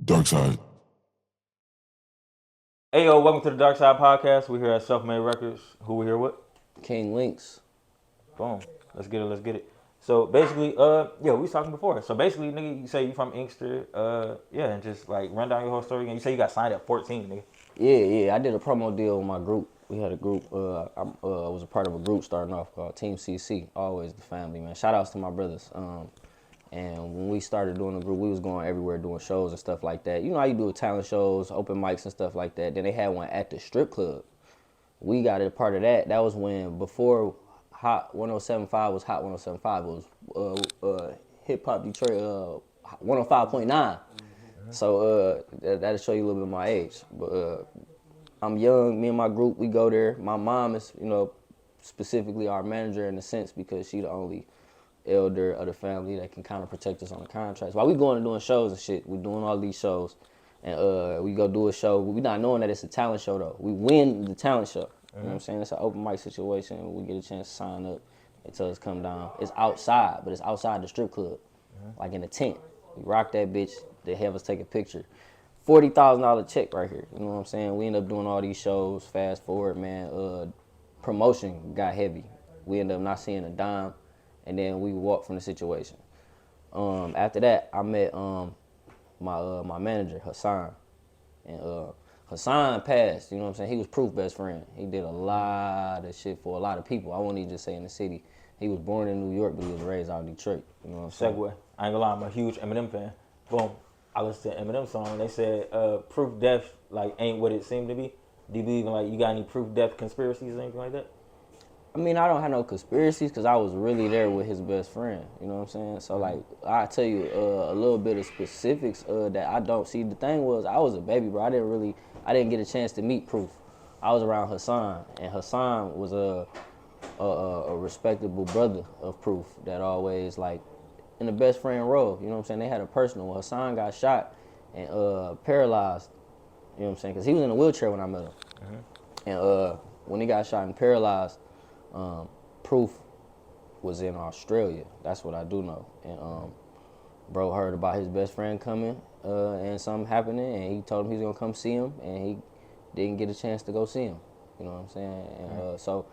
Dark Side. Hey yo, welcome to the Dark Side Podcast. We're here at Self Made Records. Who we here with? King Lynxx. Boom. Let's get it. Let's get it. So basically, yeah, we was talking before. So basically, nigga, you say you from Inkster, yeah, and just like run down your whole story again. You say you got signed at 14, nigga. Yeah. I did a promo deal with my group. We had a group. I was a part of a group starting off called Team CC. Always the family, man. Shout outs to my brothers. And when we started doing the group, we was going everywhere doing shows and stuff like that. You know how you do talent shows, open mics and stuff like that. Then they had one at the strip club. We got a part of that. That was when before Hot 1075 was Hot 1075. It was Hip Hop Detroit 105.9. So that'll show you a little bit of my age. But I'm young. Me and my group, we go there. My mom is, specifically our manager in a sense because she the only elder of the family that can kind of protect us on the contracts. While we going and doing shows and shit, we doing all these shows, and we go do a show. We not knowing that it's a talent show though. We win the talent show. You know what I'm saying? It's an open mic situation. We get a chance to sign up. They tell us come down. It's outside, but it's outside the strip club, like in a tent. We rock that bitch. They have us take a picture. $40,000 check right here. You know what I'm saying? We end up doing all these shows. Fast forward, man. Promotion got heavy. We end up not seeing a dime, and then we walked from the situation. After that, I met my manager Hassan, and Hassan passed. You know what I'm saying? He was Proof best friend. He did a lot of shit for a lot of people. I won't even just say in the city. He was born in New York, but he was raised out in Detroit. You know what I'm saying? Segway. I ain't gonna lie, I'm a huge Eminem fan. Boom. I listened to Eminem song and they said proof death like ain't what it seemed to be. Do you believe in like you got any proof death conspiracies or anything like that? I mean, I don't have no conspiracies because I was really there with his best friend. You know what I'm saying? So, like, I tell you a little bit of specifics that I don't see. The thing was, I was a baby, bro. I didn't get a chance to meet Proof. I was around Hassan, and Hassan was a respectable brother of Proof that always, like, in the best friend role. You know what I'm saying? They had a personal. Hassan got shot and paralyzed. You know what I'm saying? Because he was in a wheelchair when I met him. And when he got shot and paralyzed, Proof was in Australia. That's what I do know. And bro heard about his best friend coming and something happening, and he told him he's gonna come see him, and he didn't get a chance to go see him. You know what I'm saying? And so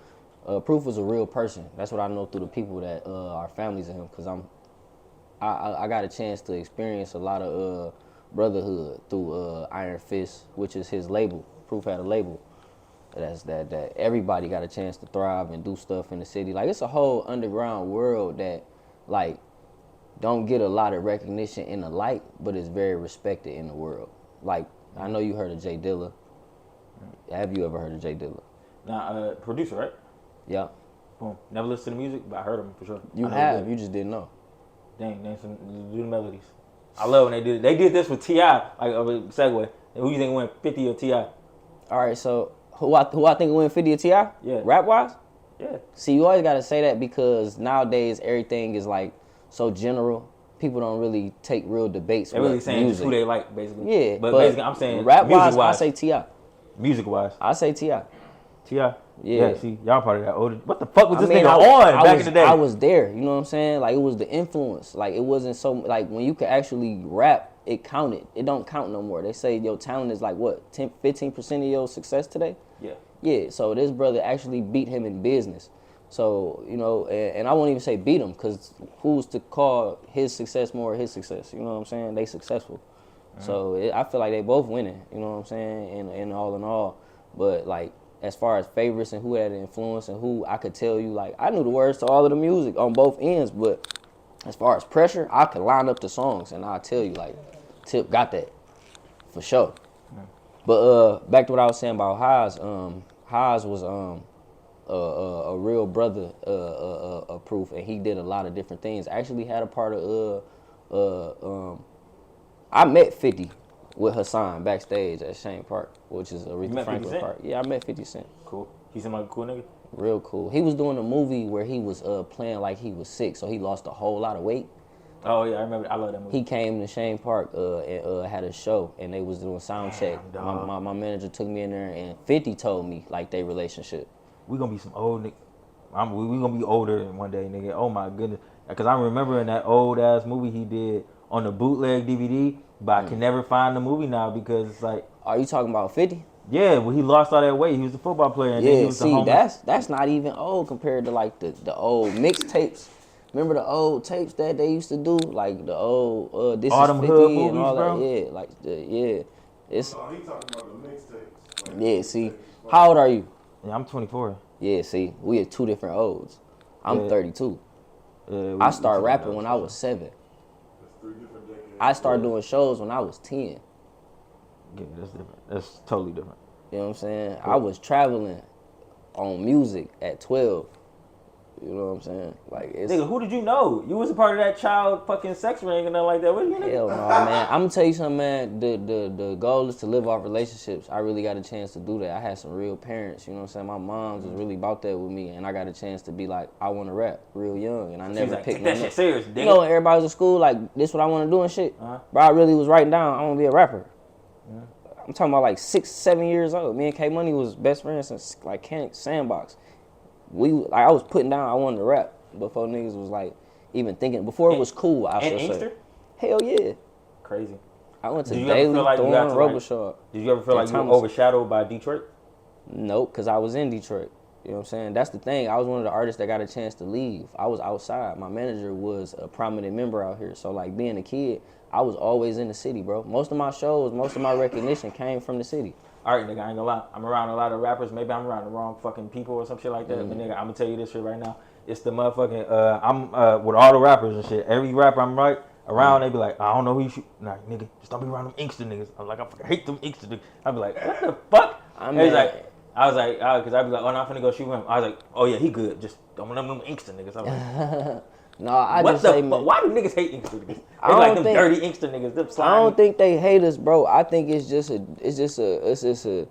Proof was a real person. That's what I know through the people that are families of him, because I got a chance to experience a lot of brotherhood through Iron Fist, which is his label. Proof had a label. That everybody got a chance to thrive and do stuff in the city. Like, it's a whole underground world that, like, don't get a lot of recognition in the light, but is very respected in the world. Like, I know you heard of Jay Dilla. Have you ever heard of Jay Dilla? Nah, producer, right? Yeah. Boom. Never listened to the music, but I heard him for sure. You I know have. You just didn't know. Dang, name some do the melodies. I love when they did it. They did this with T.I., like a segue. Who you think went 50 or T.I.? All right, so who I think win 50 or T.I.? Yeah. Rap-wise? Yeah. See, you always got to say that because nowadays everything is, like, so general. People don't really take real debates They with really saying just music. who they like, basically. Yeah, But basically, I'm saying rap wise, I music-wise. say Ti. Music-wise. I say Ti. T.I.? Yeah. See, y'all part of that older. What the fuck was I this mean, nigga on back in the day? I was there. You know what I'm saying? Like, it was the influence. Like, it wasn't so like when you could actually rap, it counted. It don't count no more. They say your talent is like what 10, 15% of your success today. Yeah. Yeah. So this brother actually beat him in business. So, and I won't even say beat him, because who's to call his success more his success? You know what I'm saying? They successful. So I feel like they both winning. You know what I'm saying? And all in all, but like, as far as favorites and who had an influence and who I could tell you, like, I knew the words to all of the music on both ends, but as far as pressure, I could line up the songs and I'll tell you, like, Tip got that for sure. But back to what I was saying about Haas. Haas was a real brother of Proof, and he did a lot of different things. Actually had a part of I met 50 with Hassan backstage at Shane Park, which is Aretha met 50 Franklin Cent? Park. Yeah, I met 50 Cent. Cool. He seemed like a cool nigga. Real cool. He was doing a movie where he was playing like he was sick, so he lost a whole lot of weight. Oh yeah, I remember. I love that movie. He came to Shane Park and had a show, and they was doing sound check. My manager took me in there, and 50 told me like their relationship. We gonna be some old nigga. We gonna be older one day, nigga. Oh my goodness. Because I remember in that old ass movie he did on the bootleg DVD, but I can never find the movie now because it's like, Are you talking about 50? yeah, well, he lost all that weight. He was a football player, and then he Yeah, was the see, homeless. that's not even old compared to like the old mixtapes. Remember the old tapes that they used to do, like the old This All Is them hood 50 and movies, all that. bro. Yeah, like yeah, it's No, he talking about the mixtapes. Like, yeah. the See, mixtape is how fire. old are you? Yeah, I'm 24. Yeah, see, we are two different olds. I'm Yeah. 32. Yeah, I we started took rapping notes when for I sure. was 7. That's 3 different decades. I started Yeah. doing shows when I was 10. Yeah, that's different. That's totally different. You know what I'm saying? I But- was traveling on music at 12. You know what I'm saying? Like it's Nigga, who did you know? You was a part of that child fucking sex ring and nothing like that. What you nigga? hell no, man. I'm gonna tell you something, man. The goal is to live off relationships. I really got a chance to do that. I had some real parents. You know what I'm saying? My mom's was really about that with me, and I got a chance to be like, I want to rap real young, and I She was never like, picked take that nothing shit up. serious, You nigga. know, everybody was in school like this, what I want to do and shit. Uh-huh. But I really was writing down, I want to be a rapper. I'm talking about like 6, 7 years old. Me and K Money was best friends since like Camp Sandbox. I was putting down, I wanted to rap before niggas was like even thinking. Before it was cool, I And should say. Inkster? Hell yeah. Crazy. I went to Did you ever Daily, feel like you had Thorn, to, like, Robichaud. Did you ever feel like you were Thomas. overshadowed by Detroit? Nope, because I was in Detroit. You know what I'm saying? That's the thing. I was one of the artists that got a chance to leave. I was outside. My manager was a prominent member out here. So, like, being a kid, I was always in the city, bro. Most of my shows, most of my recognition came from the city. All right, nigga, I ain't gonna lie. I'm around a lot of rappers. Maybe I'm around the wrong fucking people or some shit like that. But nigga, I'm gonna tell you this shit right now. It's the motherfucking. I'm with all the rappers and shit. Every rapper I'm right around, they be like, I don't know who you shoot. Nah, nigga, just don't be around them Inkster niggas. I'm like, I fucking hate them Inkster niggas. I be like, what the fuck? I And he's mean- like, I was like, because I be like, oh, no, I'm finna go shoot him. I was like, oh yeah, he good. Just don't want them Inkster niggas. I'm like, No, I what just the say, fuck? man. Why do niggas hate Inkster niggas? They I be like don't them think- dirty Inkster niggas. Them I slimy. don't think they hate us, bro. I think it's just a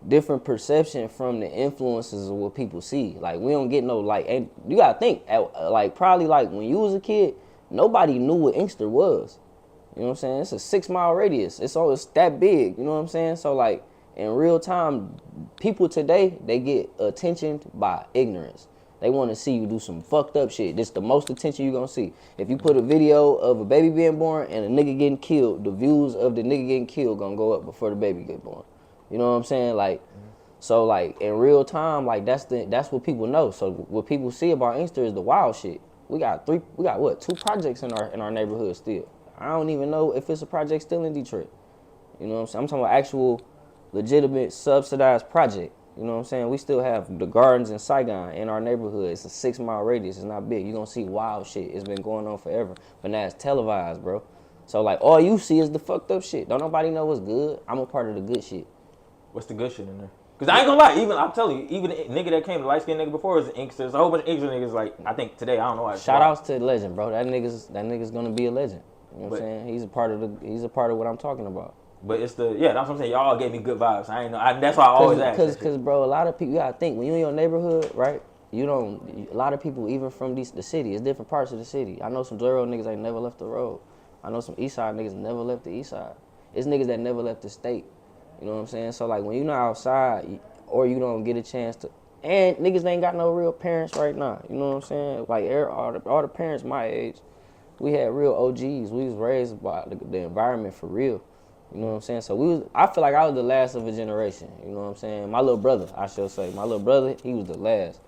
different perception from the influences of what people see. Like we don't get no like. And you gotta think like probably like when you was a kid, nobody knew what Inkster was. You know what I'm saying? It's a 6-mile radius. It's that big. You know what I'm saying? So like in real time, people today they get attention by ignorance. They want to see you do some fucked up shit. This the most attention you gonna see. If you put a video of a baby being born and a nigga getting killed, the views of the nigga getting killed gonna go up before the baby get born. You know what I'm saying? Like, so like in real time, like that's what people know. So what people see about Inkster is the wild shit. We got 2 projects in our neighborhood still. I don't even know if it's a project still in Detroit. You know what I'm saying? I'm talking about actual, legitimate, subsidized project. You know what I'm saying? We still have the gardens in Saigon in our neighborhood. It's a 6-mile radius. It's not big. You're going to see wild shit. It's been going on forever. But now it's televised, bro. So, like, all you see is the fucked up shit. Don't nobody know what's good. I'm a part of the good shit. What's the good shit in there? Because I ain't gonna lie, I'm telling you, even the nigga that came, the light skinned nigga before was an Inkster. There's a whole bunch of Inkster niggas, like, I think today, I don't know why. Shout outs to the legend, bro. That nigga's gonna be a legend. You know what But- I'm saying? He's a part of what I'm talking about. But it's that's what I'm saying. Y'all gave me good vibes. I ain't know. That's why I always ask. that shit. Cause, bro, a lot of people, you gotta think, when you in your neighborhood, right? A lot of people, even from the city, it's different parts of the city. I know some Zero niggas ain't never left the road. I know some East Side niggas never left the East Side. It's niggas that never left the state. You know what I'm saying? So, like, when you not outside, or you don't get a chance to, and niggas ain't got no real parents right now. You know what I'm saying? Like, all the parents my age, we had real OGs. We was raised by the environment for real. You know what I'm saying? So I feel like I was the last of a generation. You know what I'm saying? My little brother, I should say. My little brother, he was the last.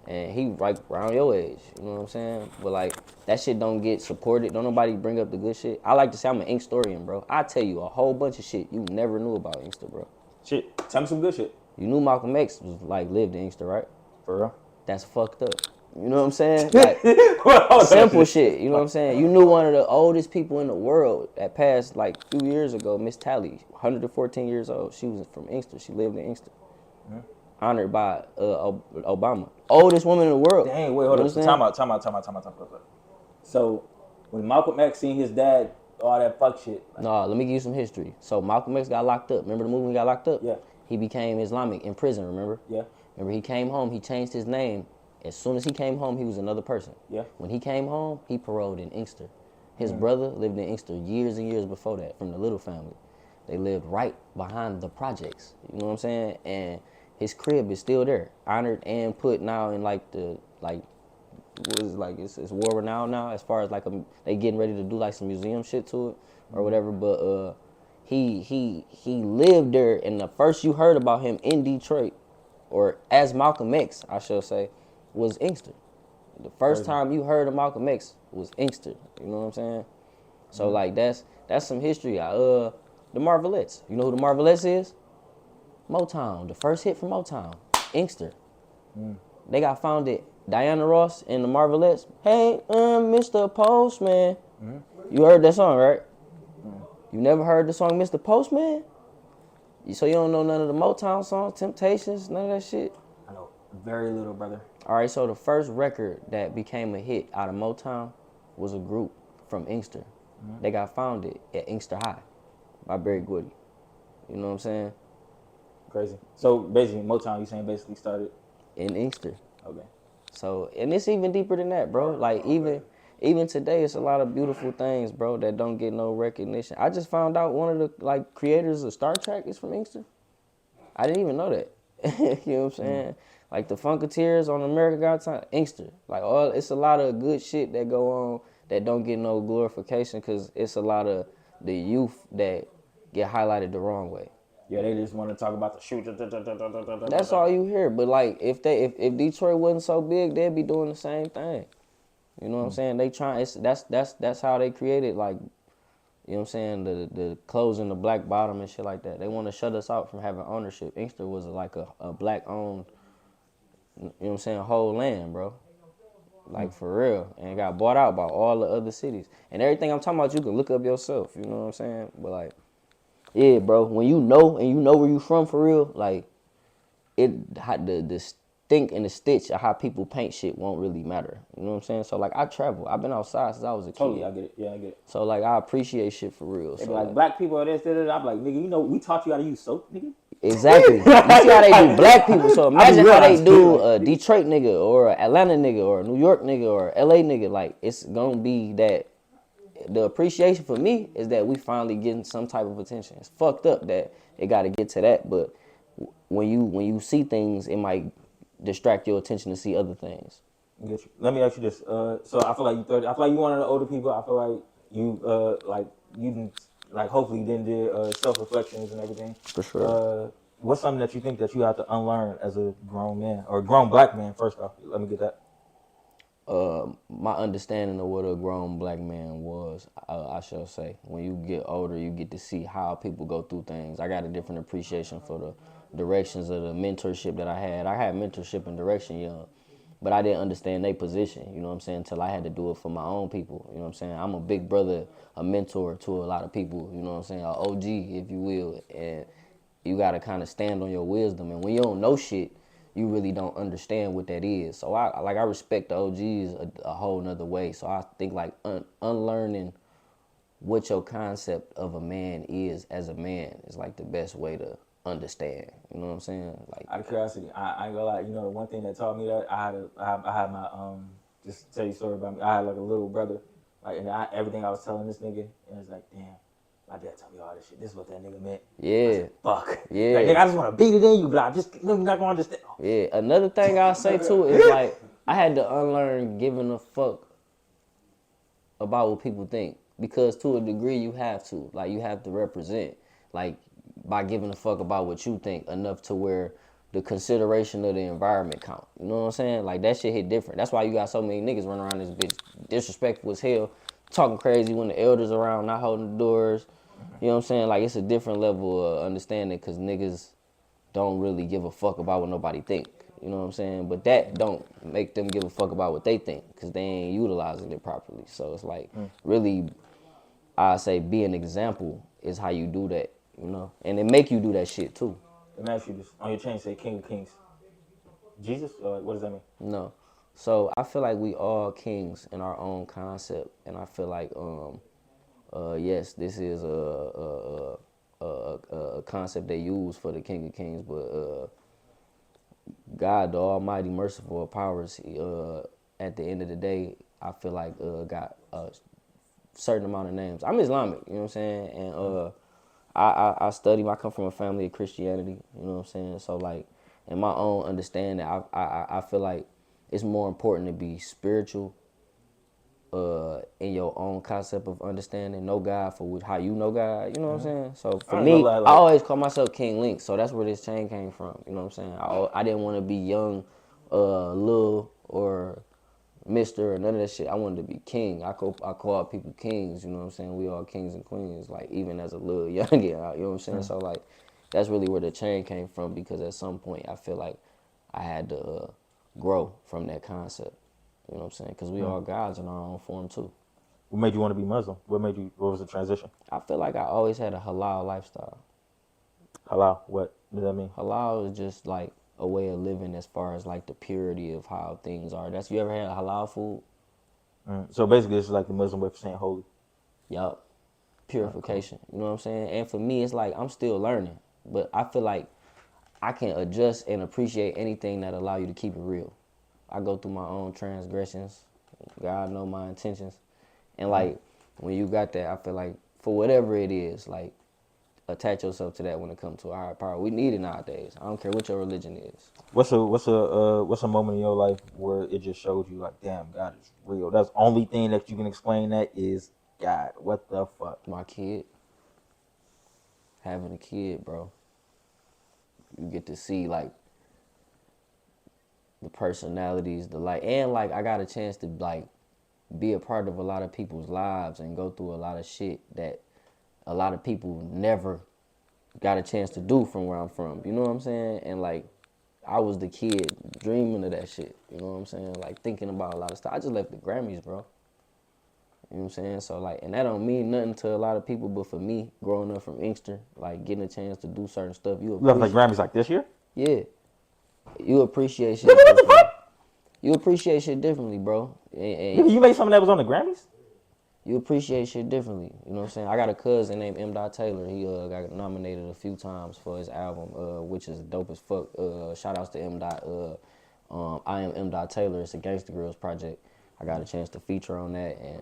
And he right around your age. You know what I'm saying? But like, that shit don't get supported. Don't nobody bring up the good shit. I like to say I'm an Inkstorian, bro. I tell you a whole bunch of shit you never knew about Inkster, bro. Shit, tell me some good shit. You knew Malcolm X was like lived in Inkster, right? For real. That's fucked up. You know what I'm saying? Like, Well, simple shit. You know what I'm saying? You knew one of the oldest people in the world that passed like a few years ago, Miss Tally, 114 years old. She was from Inkster. She lived in Inkster. Honored by Obama. Oldest woman in the world. Dang, wait, hold You up. So understand? time out. So when Malcolm X seen his dad, all that fuck shit. Like, No, let me give you some history. So Malcolm X got locked up. Remember the movie when he got locked up? Yeah. He became Islamic in prison, remember? Yeah. Remember he came home, he changed his name. As soon as he came home, he was another person. Yeah. When he came home, he paroled in Inkster. His brother lived in Inkster years and years before that from the Little family. They lived right behind the projects. You know what I'm saying? And his crib is still there, honored and put now in like was like it's world renowned now as far as like they getting ready to do like some museum shit to it or whatever. But he lived there, and the first you heard about him in Detroit, or as Malcolm X, I should say, was Inkster. The first time you heard of Malcolm X was Inkster. You know what I'm saying? So like that's some history. The Marvelettes. You know who the Marvelettes is? Motown. The first hit from Motown. Inkster. They got founded. Diana Ross and the Marvelettes. Hey, Mr. Postman. You heard that song, right? You never heard the song Mr. Postman? So you don't know none of the Motown songs, Temptations, none of that shit? I know very little, brother. All right, so the first record that became a hit out of Motown was a group from Inkster. They got founded at Inkster High by Barry Gordy. You know what I'm saying? Crazy. So basically, Motown, you saying basically started in Inkster. Okay. So, and it's even deeper than that, bro. Like even today, it's a lot of beautiful things, bro, that don't get no recognition. I just found out one of the like creators of Star Trek is from Inkster. I didn't even know that. You know what I'm saying? Like the Funketeers on America Got Talent, Inkster. Like it's a lot of good shit that go on that don't get no glorification because it's a lot of the youth that get highlighted the wrong way. Yeah, they just want to talk about the shoot. That's all you hear. But like if Detroit wasn't so big, they'd be doing the same thing. You know what I'm saying? They try. That's how they created, like, you know what I'm saying, the closing the black bottom and shit like that. They want to shut us out from having ownership. Inkster was like a black owned, you know what I'm saying, whole land, bro. Like for real. And it got bought out by all the other cities. And everything I'm talking about, you can look up yourself. You know what I'm saying? But like, yeah, bro. When you know and you know where you from for real, like, the stink and the stitch of how people paint shit won't really matter. You know what I'm saying? So like I travel. I've been outside since I was a kid. Totally, I get it. Yeah, I get it. So like I appreciate shit for real. They So be like black people are this, that. I'm like, nigga, you know, we taught you how to use soap, nigga. Exactly. You see how they do black people. So imagine how they do a Detroit nigga or an Atlanta nigga or a New York nigga or a LA nigga. Like it's gonna be that the appreciation for me is that we finally getting some type of attention. It's fucked up that it gotta get to that, but when you see things, it might distract your attention to see other things. Get you. Let me ask you this. So I feel like you 30. I feel like you one of the older people. I feel like you hopefully then did self reflections and everything. For sure. What's something that you think that you have to unlearn as a grown man or a grown black man? First off, let me get that. My understanding of what a grown black man was, I shall say, when you get older, you get to see how people go through things. I got a different appreciation for the directions of the mentorship that I had. I had mentorship and direction young, but I didn't understand their position, you know what I'm saying, until I had to do it for my own people, you know what I'm saying. I'm a big brother, a mentor to a lot of people, you know what I'm saying, an OG, if you will, and you got to kind of stand on your wisdom, and when you don't know shit, you really don't understand what that is. So I respect the OGs a whole nother way. So I think like unlearning what your concept of a man is as a man is like the best way to understand. You know what I'm saying? Like, out of curiosity, I ain't gonna lie. You know, the one thing that taught me that I had my just to tell you a story about me. I had like a little brother, like, and everything I was telling this nigga, and it's like, damn, my dad told me all this shit. This is what that nigga meant. Yeah. I said, fuck. Yeah. Like, nigga, I just want to beat it in you, but you're not gonna understand. Yeah. Another thing I'll say too is like I had to unlearn giving a fuck about what people think, because to a degree you have to. Like you have to represent. Like by giving a fuck about what you think enough to where the consideration of the environment count. You know what I'm saying? Like that shit hit different. That's why you got so many niggas running around this bitch disrespectful as hell, talking crazy when the elders around, not holding the doors. You know what I'm saying? Like it's a different level of understanding because niggas don't really give a fuck about what nobody think. You know what I'm saying? But that don't make them give a fuck about what they think because they ain't utilizing it properly. So it's like really, I say be an example is how you do that. You know, and it make you do that shit too. Let me ask you this. On your chain say King of Kings. Jesus? What does that mean? No. So I feel like we all kings in our own concept. And I feel like, yes, this is a concept they use for the King of Kings. But God, the almighty, merciful powers, at the end of the day, I feel like got a certain amount of names. I'm Islamic, you know what I'm saying? And I study. I come from a family of Christianity. You know what I'm saying. So like, in my own understanding, I feel like it's more important to be spiritual in your own concept of understanding, know God for how you know God, you know what I'm saying? So for I ain't gonna me, lie, I like, always call myself King Lynxx, so that's where this chain came from, you know what I'm saying? I didn't want to be young, Lil, or Mr. or none of that shit. I wanted to be king. I call people kings, you know what I'm saying? We all kings and queens, like even as a little youngin', you know what I'm saying? So like, that's really where the chain came from, because at some point I feel like I had to grow from that concept. You know what I'm saying? Because we all gods in our own form too. what made you want to be Muslim? What was the transition? I feel like I always had a halal lifestyle. Halal, what does that mean? Halal is just like a way of living as far as like the purity of how things are. You ever had halal food? So basically, it's like the Muslim way of saying holy. Yup. Purification. You know what I'm saying? And for me, it's like I'm still learning. But I feel like I can adjust and appreciate anything that allow you to keep it real. I go through my own transgressions. God know my intentions. And like when you got that, I feel like for whatever it is, like attach yourself to that when it comes to a higher power. We need it nowadays. I don't care what your religion is. What's a moment in your life where it just showed you like, damn, God is real? That's the only thing that you can explain that is God. What the fuck? My kid, having a kid, bro. You get to see like the personalities, the like, and like I got a chance to like be a part of a lot of people's lives and go through a lot of shit that a lot of people never got a chance to do from where I'm from. You know what I'm saying? And like I was the kid dreaming of that shit. You know what I'm saying? Like thinking about a lot of stuff. I just left the Grammys, bro. You know what I'm saying? So like, and that don't mean nothing to a lot of people, but for me, growing up from Inkster, like getting a chance to do certain stuff, You left like Grammys like this year? Yeah, you appreciate shit. What the fuck? You appreciate shit differently, bro. And You made something that was on the Grammys? you appreciate shit differently. You know what I'm saying? I got a cousin named M. Taylor. He got nominated a few times for his album, which is dope as fuck. Shout outs to M. I am M. Taylor. It's a Gangsta Girls project. I got a chance to feature on that and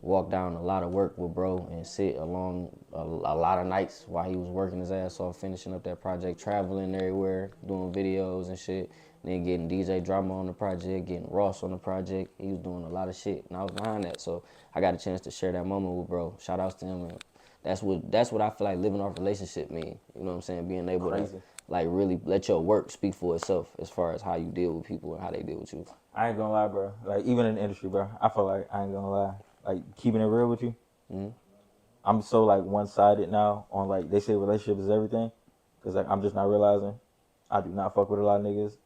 walk down a lot of work with bro and sit along a lot of nights while he was working his ass off finishing up that project, traveling everywhere, doing videos and shit. And then getting DJ Drama on the project, getting Ross on the project. He was doing a lot of shit, and I was behind that. So I got a chance to share that moment with bro. Shout outs to him. And that's what I feel like living off relationship mean. You know what I'm saying? Being able to like really let your work speak for itself as far as how you deal with people and how they deal with you. I ain't gonna lie, bro. Like even in the industry, bro, I feel like I ain't gonna lie. Like keeping it real with you, I'm so like one-sided now on like they say relationship is everything, cause like I'm just not realizing I do not fuck with a lot of niggas,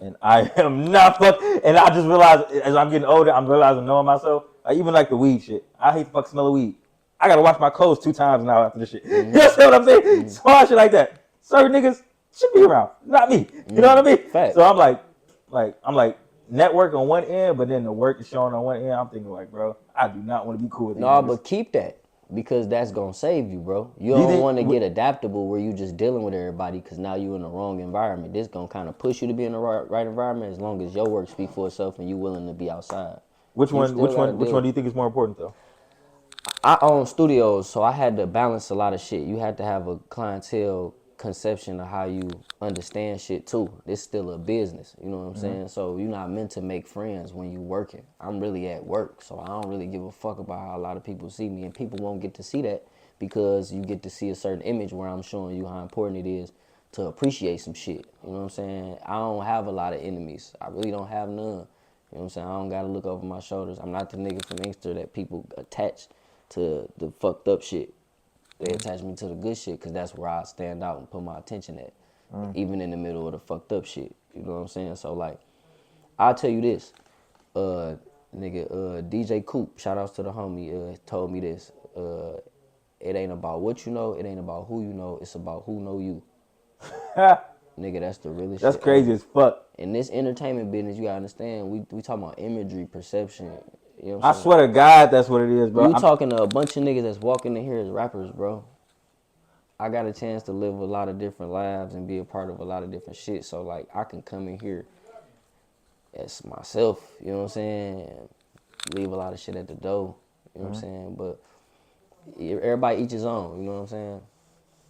and I am not fuck. And I just realized as I'm getting older, I'm realizing knowing myself. Like even like the weed shit, I hate the fuck smell of weed. I gotta wash my clothes 2 times now after this shit. You know what I'm saying? Small shit like that. Certain niggas should be around, not me. You know what I mean? Fact. So I'm like network on one end, but then the work is showing on one end. I'm thinking like, bro, I do not want to be cool with these No, niggas. but keep that because that's gonna save you, bro. You don't want to get adaptable where you just dealing with everybody because now you in the wrong environment. This gonna kind of push you to be in the right environment as long as your work speak for itself and you willing to be outside. Which one do you think is more important though? I own studios, so I had to balance a lot of shit. You had to have a clientele conception of how you understand shit too. This still a business, you know what I'm saying? So you're not meant to make friends when you working. I'm really at work, so I don't really give a fuck about how a lot of people see me, and people won't get to see that because you get to see a certain image where I'm showing you how important it is to appreciate some shit. You know what I'm saying? I don't have a lot of enemies. I really don't have none. You know what I'm saying? I don't gotta look over my shoulders. I'm not the nigga from Inkster that people attach to the fucked up shit. They attach me to the good shit because that's where I stand out and put my attention at, even in the middle of the fucked up shit. You know what I'm saying? So like, I'll tell you this, DJ Coop, shout outs to the homie, told me this. It ain't about what you know, it ain't about who you know, it's about who know you. Nigga, that's the realest shit. That's crazy as fuck. In this entertainment business, you gotta understand, we talking about imagery, perception. You know what I I'm saying? swear to God, that's what it is, bro. You talking to a bunch of niggas that's walking in here as rappers, bro. I got a chance to live a lot of different lives and be a part of a lot of different shit. So, like, I can come in here as myself, you know what I'm saying? And leave a lot of shit at the door, you know what I'm saying? But everybody each his own, you know what I'm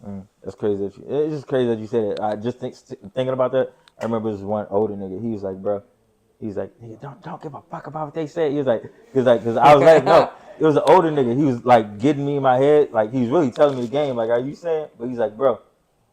saying? That's crazy. It's just crazy that you said it. I just thinking about that. I remember this one older nigga. He was like, bro, He's like, nigga, don't give a fuck about what they said. Cause I was like, no, it was an older nigga. He was like getting me in my head, like he was really telling me the game. Like, are you saying? But he's like, bro,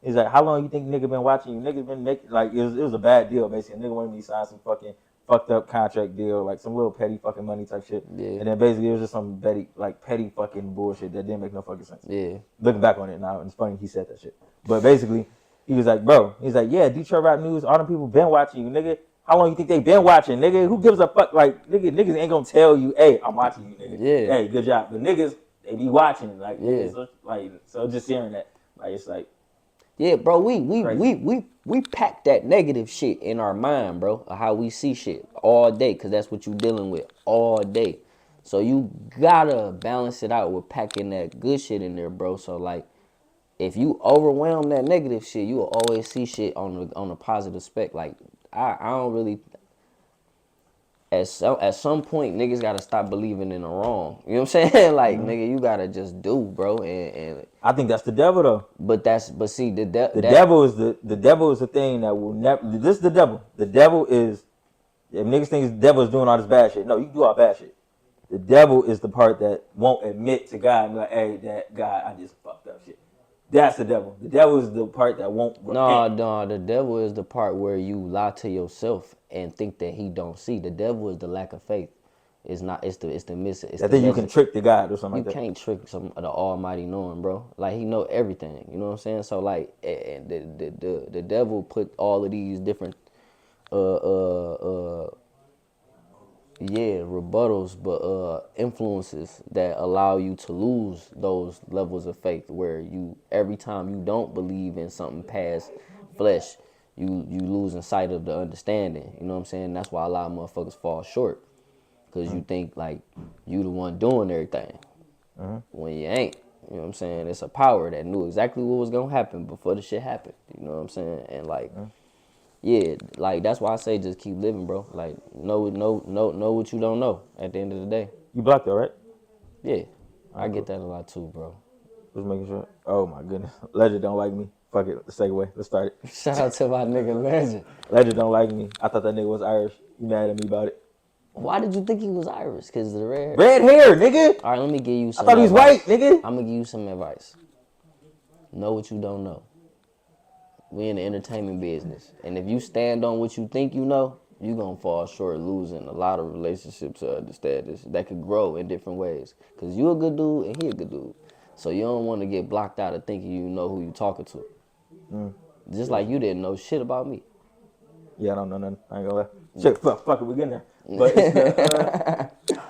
he's like, how long you think nigga been watching you? Nigga been making like it was a bad deal basically. Nigga wanted me to sign some fucking fucked up contract deal, like some little petty fucking money type shit. Yeah. And then basically it was just some petty fucking bullshit that didn't make no fucking sense. Yeah. Looking back on it now, it's funny he said that shit. But basically, he was like, bro, he's like, yeah, Detroit Rap News, all them people been watching you, nigga. How long you think they been watching, nigga? Who gives a fuck? Like, niggas ain't gonna tell you, hey, I'm watching you, nigga. Yeah. Hey, good job. But niggas, they be watching, like, yeah. So just hearing that, like, it's like, yeah, bro, we pack that negative shit in our mind, bro, of how we see shit all day, because that's what you dealing with all day. So you gotta balance it out with packing that good shit in there, bro. So, like, if you overwhelm that negative shit, you will always see shit on the positive spec. Like, I don't really... At some point, niggas gotta stop believing in the wrong. You know what I'm saying? Like, nigga, you gotta just do, bro. And I think that's the devil, though. But see, the devil is the thing that will never. This is the devil. The devil is, if niggas think the devil is doing all this bad shit. No, you can do all bad shit. The devil is the part that won't admit to God and be like, hey, that God, I just fucked up shit. That's the devil. The devil is the part that won't repent. No, the devil is the part where you lie to yourself and think that he don't see. The devil is the lack of faith. It's not. It's the miss. I think you can trick the God or something like that. You can't trick the Almighty knowing, bro. Like, he know everything. You know what I'm saying? So, like, the devil put all of these different rebuttals, but influences that allow you to lose those levels of faith, where you, every time you don't believe in something past flesh, you losing sight of the understanding. You know what I'm saying? That's why a lot of motherfuckers fall short, because you think like you the one doing everything when you ain't. You know what I'm saying? It's a power that knew exactly what was gonna happen before the shit happened. You know what I'm saying? And like, yeah, like, that's why I say just keep living, bro. Like, know what you don't know at the end of the day. You blocked though, right? Yeah, I get that a lot too, bro. Just making sure. Oh my goodness, Legend don't like me. Fuck it, let's take away. Let's start it. Shout out to my nigga Legend. Legend don't like me. I thought that nigga was Irish. You mad at me about it? Why did you think he was Irish? Because of the red hair? Red hair, nigga. All right, let me give you some I thought he was advice. white, nigga. I'm going to give you some advice. Know what you don't know. We in the entertainment business. And if you stand on what you think you know, you're going to fall short of losing a lot of relationships that could grow in different ways. Because you a good dude and he a good dude. So you don't want to get blocked out of thinking you know who you talking to. Just like you didn't know shit about me. Yeah, I don't know nothing. I ain't gonna lie. Shit, fuck it, we getting there. But it's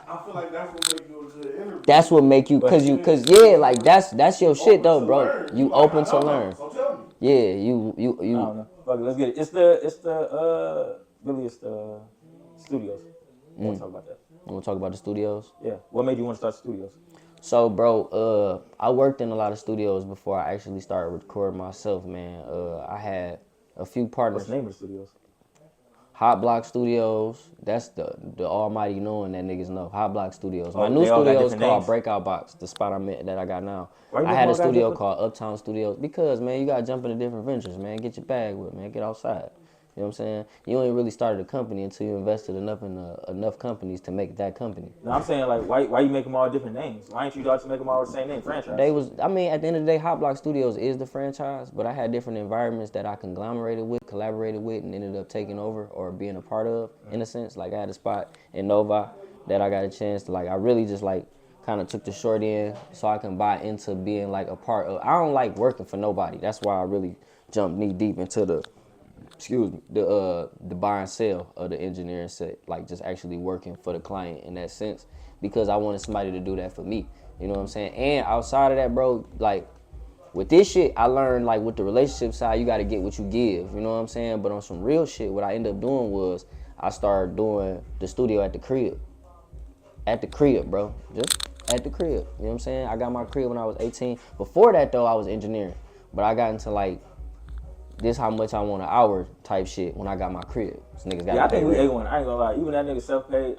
I feel like that's what make you a good interview. That's what make you, cause yeah, like that's your shit though, bro. Learn. You open to learn. So tell me. Yeah, you. I don't know. Fuck it, let's get it. It's the studios. I want to talk about that. You want to talk about the studios? Yeah. What made you want to start studios? So, bro, I worked in a lot of studios before I actually started recording myself, man. I had a few partners. What's the name of the studios? Hot Block Studios. That's the almighty knowing that niggas know. Hot Block Studios. My Oh, new they all got studio is different called names? Breakout Box, the spot I'm in, that I got now. Why you I make had all a got studio different- called Uptown Studios because, man, you got to jump into different ventures, man. Get your bag with, man. Get outside. You know what I'm saying? You ain't really started a company until you invested enough in enough companies to make that company. No, I'm saying, like, why you make them all different names? Why ain't you just make them all the same name, franchise? I mean, at the end of the day, Hot Block Studios is the franchise, but I had different environments that I conglomerated with, collaborated with, and ended up taking over or being a part of, in a sense. Like, I had a spot in Nova that I got a chance to, like, I really just, like, kind of took the short end so I can buy into being, like, a part of. I don't like working for nobody. That's why I really jumped knee deep into the buy and sell of the engineering set, like just actually working for the client in that sense, because I wanted somebody to do that for me. You know what I'm saying? And outside of that, bro, like with this shit, I learned like with the relationship side, you got to get what you give. You know what I'm saying? But on some real shit, what I ended up doing was I started doing the studio at the crib. At the crib, bro. Just at the crib. You know what I'm saying? I got my crib when I was 18. Before that, though, I was engineering. But I got into like, this how much I want an hour type shit when I got my crib. This niggas got I think we A1. I ain't gonna lie. Even that nigga self-made,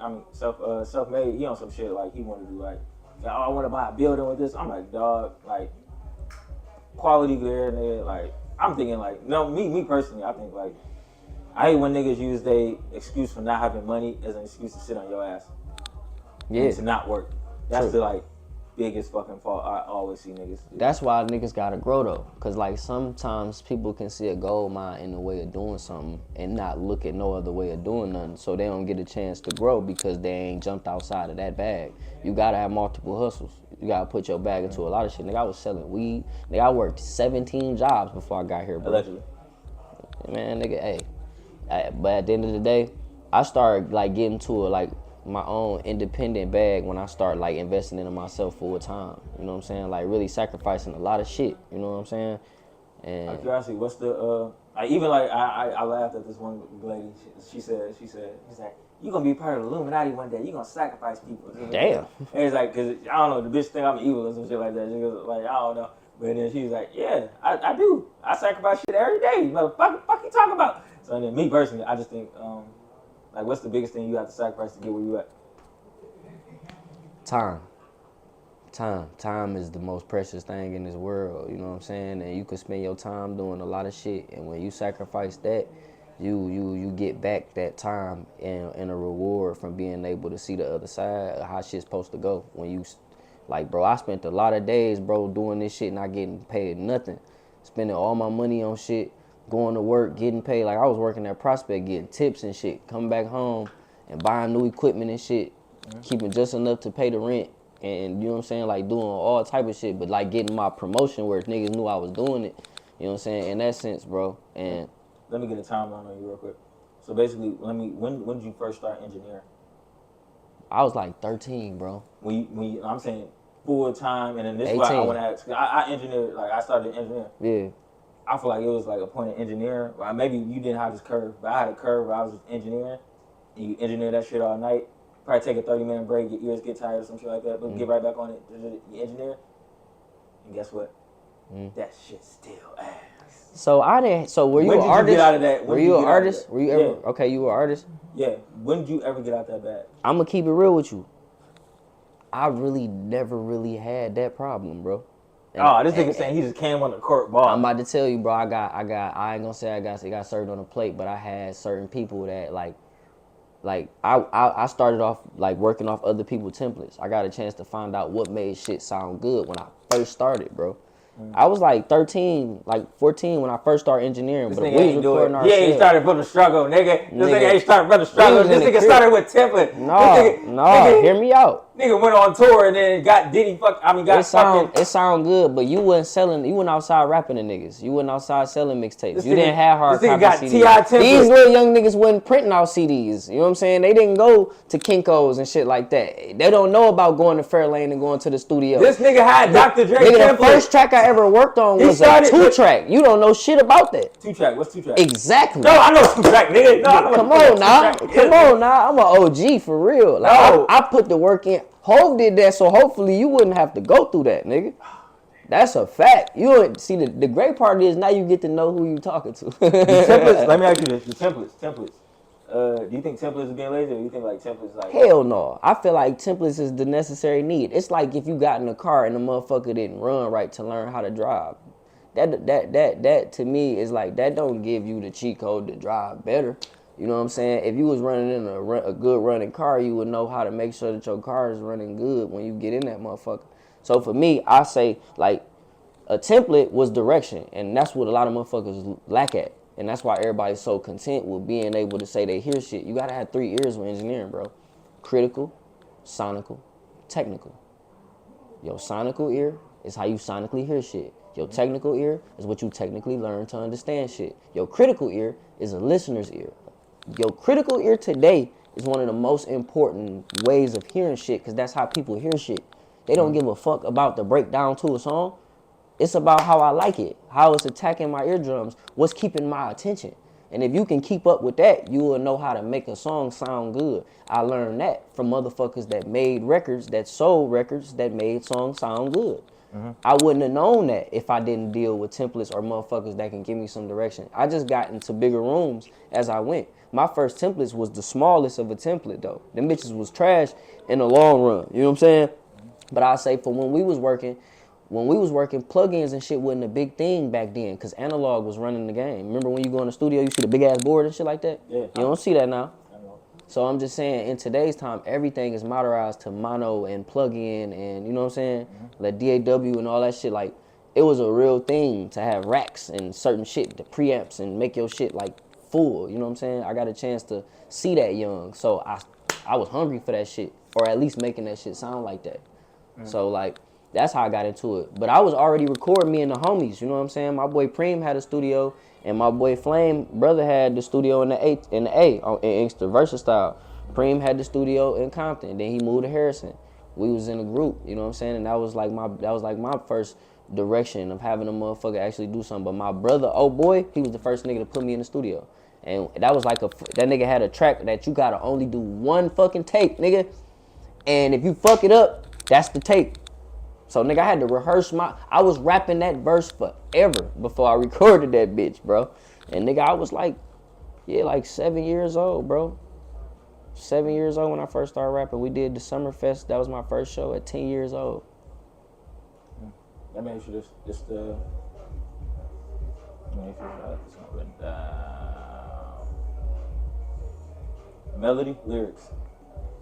he on some shit like he wanted to do like, oh, I want to buy a building with this. I'm like, dog, like, quality there, nigga. Like, I'm thinking like, no, me personally, I think like, I hate when niggas use their excuse for not having money as an excuse to sit on your ass. Yeah. And to not work. That's True. the like biggest fucking fault I always see niggas do. That's why niggas gotta grow though, cause like sometimes people can see a gold mine in the way of doing something and not look at no other way of doing nothing, so they don't get a chance to grow because they ain't jumped outside of that bag. You gotta have multiple hustles. You gotta put your bag into a lot of shit. Nigga, I was selling weed. Nigga, I worked 17 jobs before I got here, bro. Allegedly. Man, nigga, hey. But at the end of the day, I started like getting to my own independent bag when I start like investing into myself full time. You know what I'm saying? Like really sacrificing a lot of shit. You know what I'm saying? And Out of curiosity, what's the I laughed at this one lady. She said, she's like, you gonna be part of the Illuminati one day. You gonna sacrifice people. Damn. And it's like, cause I don't know, the bitch think I'm evil or some shit like that. She goes like, I don't know. But then she was like, yeah, I do. I sacrifice shit every day. Motherfucker, fuck you talking about? So then me personally, I just think, like, what's the biggest thing you have to sacrifice to get where you at? Time is the most precious thing in this world, you know what I'm saying? And you can spend your time doing a lot of shit, and when you sacrifice that, you get back that time and a reward from being able to see the other side of how shit's supposed to go. When you, like, bro, I spent a lot of days, bro, doing this shit, not getting paid nothing, spending all my money on shit, going to work, getting paid. Like, I was working at Prospect, getting tips and shit, coming back home and buying new equipment and shit, keeping just enough to pay the rent, and you know what I'm saying, like doing all type of shit, but like getting my promotion where niggas knew I was doing it, you know what I'm saying, in that sense, bro. And let me get a timeline on you real quick. So basically, when did you first start engineering? I was like 13, bro. When you, I'm saying full time, and then this is why I 18. want to ask. I engineered, like I started engineering. Yeah. I feel like it was like a point of engineering. Well, maybe you didn't have this curve, but I had a curve where I was just engineering, and you engineer that shit all night. Probably take a 30-minute break, your ears get tired or some shit like that, but get right back on it. You engineer, and guess what? That shit still ass. So I didn't. So were you When an did you artist? get out of that? Were you an artist? Were you ever? Yeah. Okay, you were an artist. Yeah. When did you ever get out that bag? I'm gonna keep it real with you. I really never really had that problem, bro. And, this nigga saying he just came on the court ball. I'm about to tell you, bro. I ain't gonna say I got served on a plate, but I had certain people that like I started off like working off other people's templates. I got a chance to find out what made shit sound good when I first started, bro. I was like 13, like 14 when I first started engineering, This but nigga we was ain't do recording it. ourselves. He ain't started from the struggle, nigga. This Nigga, nigga ain't started from the struggle. This nigga started with template. No, hear me out. Nigga went on tour and then got Diddy It sound good, but you wasn't outside rapping to niggas. You wasn't outside selling mixtapes. You didn't have hard copy CDs. These little young niggas wasn't printing out CDs. You know what I'm saying? They didn't go to Kinko's and shit like that. They don't know about going to Fairlane and going to the studio. This nigga had Dr. Dre Nigga, the first track I ever worked on was a 2-track. You don't know shit about that. 2-track? What's 2-track? Exactly. No, I know 2-track, nigga. No, Come on now. I'm an OG for real. Like, no. I put the work in. Hov did that, so hopefully you wouldn't have to go through that, nigga. That's a fact. You would see the great part is now you get to know who you talking to. The templates. Let me ask you this: the templates. Do you think templates are being lazy, or do you think like templates like? Hell no. I feel like templates is the necessary need. It's like if you got in a car and the motherfucker didn't run right to learn how to drive. That to me is like that don't give you the cheat code to drive better. You know what I'm saying? If you was running in a good running car, you would know how to make sure that your car is running good when you get in that motherfucker. So for me, I say like a template was direction, and that's what a lot of motherfuckers lack at. And that's why everybody's so content with being able to say they hear shit. You gotta have 3 ears with engineering, bro. Critical, sonical, technical. Your sonical ear is how you sonically hear shit. Your technical ear is what you technically learn to understand shit. Your critical ear is a listener's ear. Your critical ear today is one of the most important ways of hearing shit because that's how people hear shit. They don't give a fuck about the breakdown to a song. It's about how I like it, how it's attacking my eardrums, what's keeping my attention. And if you can keep up with that, you will know how to make a song sound good. I learned that from motherfuckers that made records, that sold records, that made songs sound good. I wouldn't have known that if I didn't deal with templates or motherfuckers that can give me some direction. I just got into bigger rooms as I went. My first templates was the smallest of a template though. Them bitches was trash in the long run, you know what I'm saying? But I say for when we was working, when we was working, plugins and shit wasn't a big thing back then because analog was running the game. Remember when you go in the studio, you see the big ass board and shit like that? Yeah. You don't see that now. So I'm just saying, in today's time, everything is modernized to mono and plug-in and, you know what I'm saying? Like DAW and all that shit, like, it was a real thing to have racks and certain shit, the preamps, and make your shit, like, full, you know what I'm saying? I got a chance to see that young, so I was hungry for that shit, or at least making that shit sound like that. So, like, that's how I got into it. But I was already recording me and the homies, you know what I'm saying? My boy Preem had a studio, and my boy Flame, brother, had the studio in the A in Inkster, Versatile. Preem had the studio in Compton. Then he moved to Harrison. We was in a group, you know what I'm saying? And that was like my first direction of having a motherfucker actually do something. But my brother, oh boy, he was the first nigga to put me in the studio. And that was like that nigga had a track that you gotta only do one fucking take, nigga. And if you fuck it up, that's the take. So, nigga, I had to rehearse I was rapping that verse forever before I recorded that bitch, bro. And, nigga, I was like 7 years old, bro. 7 years old when I first started rapping. We did the Summerfest. That was my first show at 10 years old. Let me ask you this the... Let me ask you this. It's not written down. Melody, lyrics.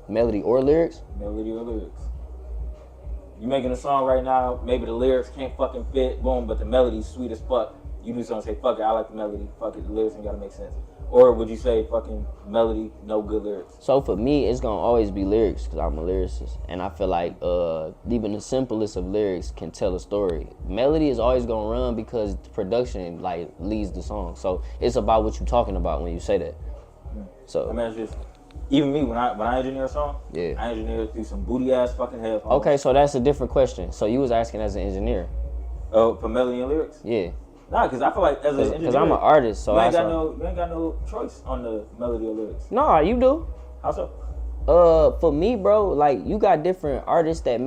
Melody or lyrics? Melody or lyrics. You making a song right now, maybe the lyrics can't fucking fit, boom, but the melody's sweet as fuck. You do something, say, fuck it, I like the melody, fuck it, the lyrics ain't gotta make sense. Or would you say, fucking melody, no good lyrics? So for me, it's gonna always be lyrics, because I'm a lyricist. And I feel like even the simplest of lyrics can tell a story. Melody is always gonna run because the production, like, leads the song. So it's about what you're talking about when you say that. So I mean, it's just, even me, when I engineer a song, yeah, I engineer it through some booty ass fucking headphones. Okay, so that's a different question. So you was asking as an engineer? Oh, for melody and lyrics? Yeah. Nah, because I feel like as an engineer, because I'm an artist, so you ain't got no choice on the melody or lyrics. No, you do. How so? For me, bro, like, you got different artists that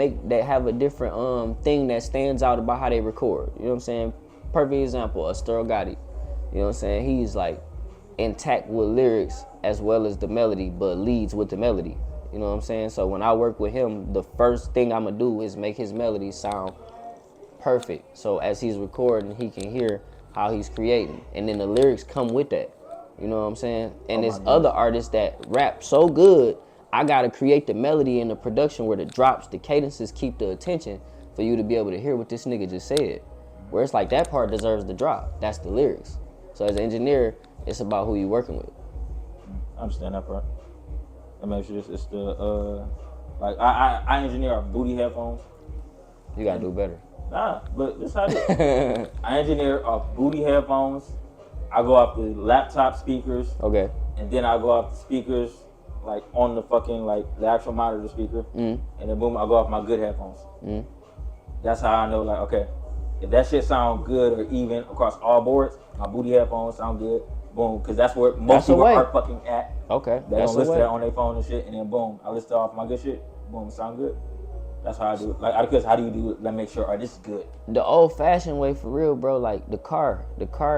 have a different thing that stands out about how they record. You know what I'm saying? Perfect example, Astero Gotti. You know what I'm saying? He's like intact with lyrics as well as the melody, but leads with the melody. You know what I'm saying? So when I work with him, the first thing I'm gonna do is make his melody sound perfect. So as he's recording, he can hear how he's creating. And then the lyrics come with that. You know what I'm saying? And there's other artists that rap so good, I gotta create the melody and the production where the drops, the cadences keep the attention for you to be able to hear what this nigga just said. Where it's like that part deserves the drop. That's the lyrics. So as an engineer, it's about who you working with. I understand that part. That makes sure it's the like I engineer our booty headphones. You gotta do better. Nah, but this how it is. I engineer off booty headphones. I go off the laptop speakers. Okay. And then I go off the speakers, like on the fucking, like the actual monitor speaker. And then boom, I go off my good headphones. That's how I know, like, okay, if that shit sound good or even across all boards, my booty headphones sound good. Boom, because that's where most people are fucking at. Okay. They don't listen to that on their phone and shit, and then boom, I listen to off my good shit. Boom, it sound good. That's how I do it. Like, because how do you do it? Let me make sure, this is good. The old-fashioned way, for real, bro. Like the car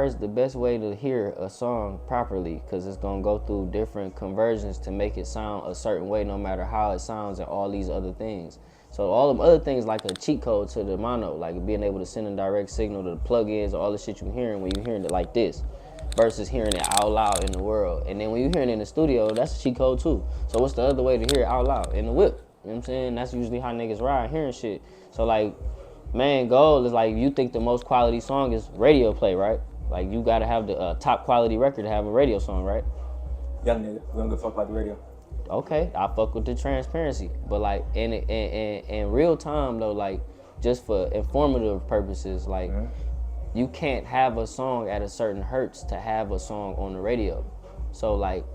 is the best way to hear a song properly, because it's gonna go through different conversions to make it sound a certain way, no matter how it sounds and all these other things. So all them other things, like a cheat code to the mono, like being able to send a direct signal to the plugins, all the shit you're hearing when you're hearing it like this, versus hearing it out loud in the world. And then when you're hearing it in the studio, that's a cheat code too. So what's the other way to hear it out loud? In the whip. You know what I'm saying? That's usually how niggas ride, hearing shit. So like, main goal is like, you think the most quality song is radio play, right? Like, you gotta have the top quality record to have a radio song, right? Young nigga, we don't give a fuck about the radio. Okay, I fuck with the transparency. But like, in real time though, like, just for informative purposes, like, you can't have a song at a certain hertz to have a song on the radio. So like,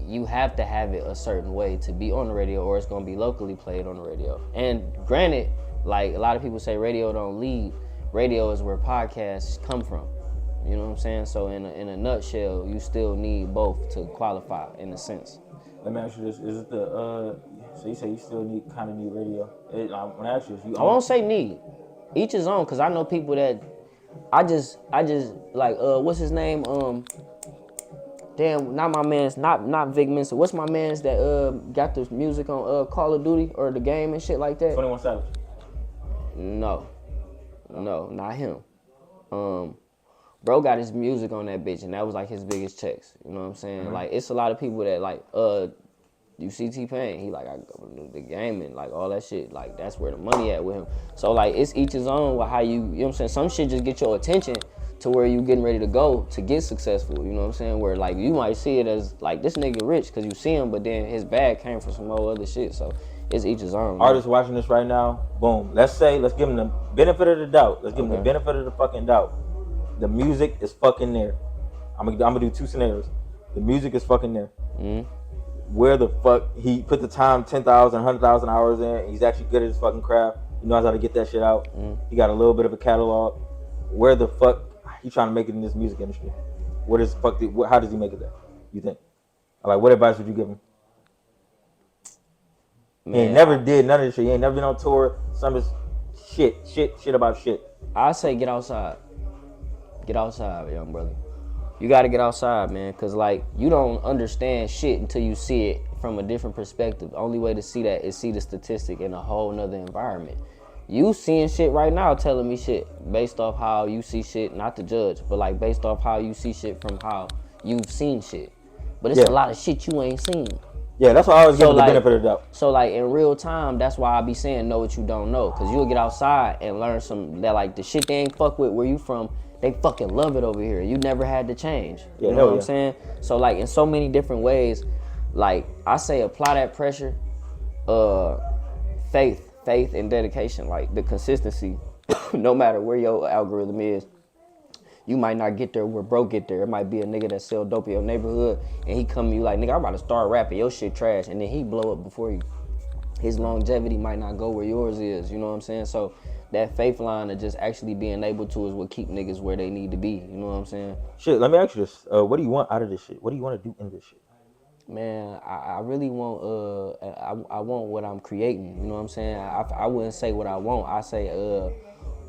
you have to have it a certain way to be on the radio, or it's gonna be locally played on the radio. And granted, like, a lot of people say radio don't lead. Radio is where podcasts come from. You know what I'm saying? So in a nutshell, you still need both to qualify in a sense. Let me ask you this: is it the so you say you still kind of need radio? When I ask you, I won't say need. Each his own, cause I know people that I just like what's his name? Damn, not my man's, not Vic Mensa. What's my man's that got the music on Call of Duty or the game and shit like that? 21 Savage. No, not him. Bro got his music on that bitch, and that was like his biggest checks. You know what I'm saying? Mm-hmm. Like it's a lot of people that like, you see T-Pain, he like I go to the game and like all that shit. Like that's where the money at with him. So like it's each his own with how you know what I'm saying? Some shit just get your attention to where you getting ready to go to get successful. You know what I'm saying? Where like you might see it as like this nigga rich because you see him, but then his bag came from some old other shit. So it's each his own. Artists watching this right now, boom. Let's give them the benefit of the doubt. Let's give them the benefit of the fucking doubt. The music is fucking there. I'm gonna do two scenarios. The music is fucking there. Mm-hmm. Where the fuck he put the time 10,000, 100,000 hours in. He's actually good at his fucking craft. He knows how to get that shit out. He got a little bit of a catalog. Where the fuck he trying to make it in this music industry? How does he make it there? You think? Like, what advice would you give him? Man, he ain't never did none of this shit. He ain't never been on tour. Some of his shit about shit. I say get outside. Get outside, young brother. You got to get outside, man, because, like, you don't understand shit until you see it from a different perspective. The only way to see that is see the statistic in a whole nother environment. You seeing shit right now telling me shit based off how you see shit, not to judge, but, like, based off how you see shit from how you've seen shit. But it's a lot of shit you ain't seen. Yeah, that's why I always give the benefit of the doubt. So, like, in real time, that's why I be saying know what you don't know, because you'll get outside and learn some, that, like, the shit they ain't fuck with where you from, they fucking love it over here. You never had to change. You know what I'm saying? So, like, in so many different ways, like, I say apply that pressure, faith and dedication, like, the consistency, no matter where your algorithm is. You might not get there where bro get there. It might be a nigga that sell dope in your neighborhood, and he come to you like, nigga, I'm about to start rapping, your shit trash, and then he blow up before you. His longevity might not go where yours is, you know what I'm saying? So, that faith line of just actually being able to is what keep niggas where they need to be. You know what I'm saying? Shit, let me ask you this. What do you want out of this shit? What do you want to do in this shit? Man, I really want, I want what I'm creating. You know what I'm saying? I wouldn't say what I want. I say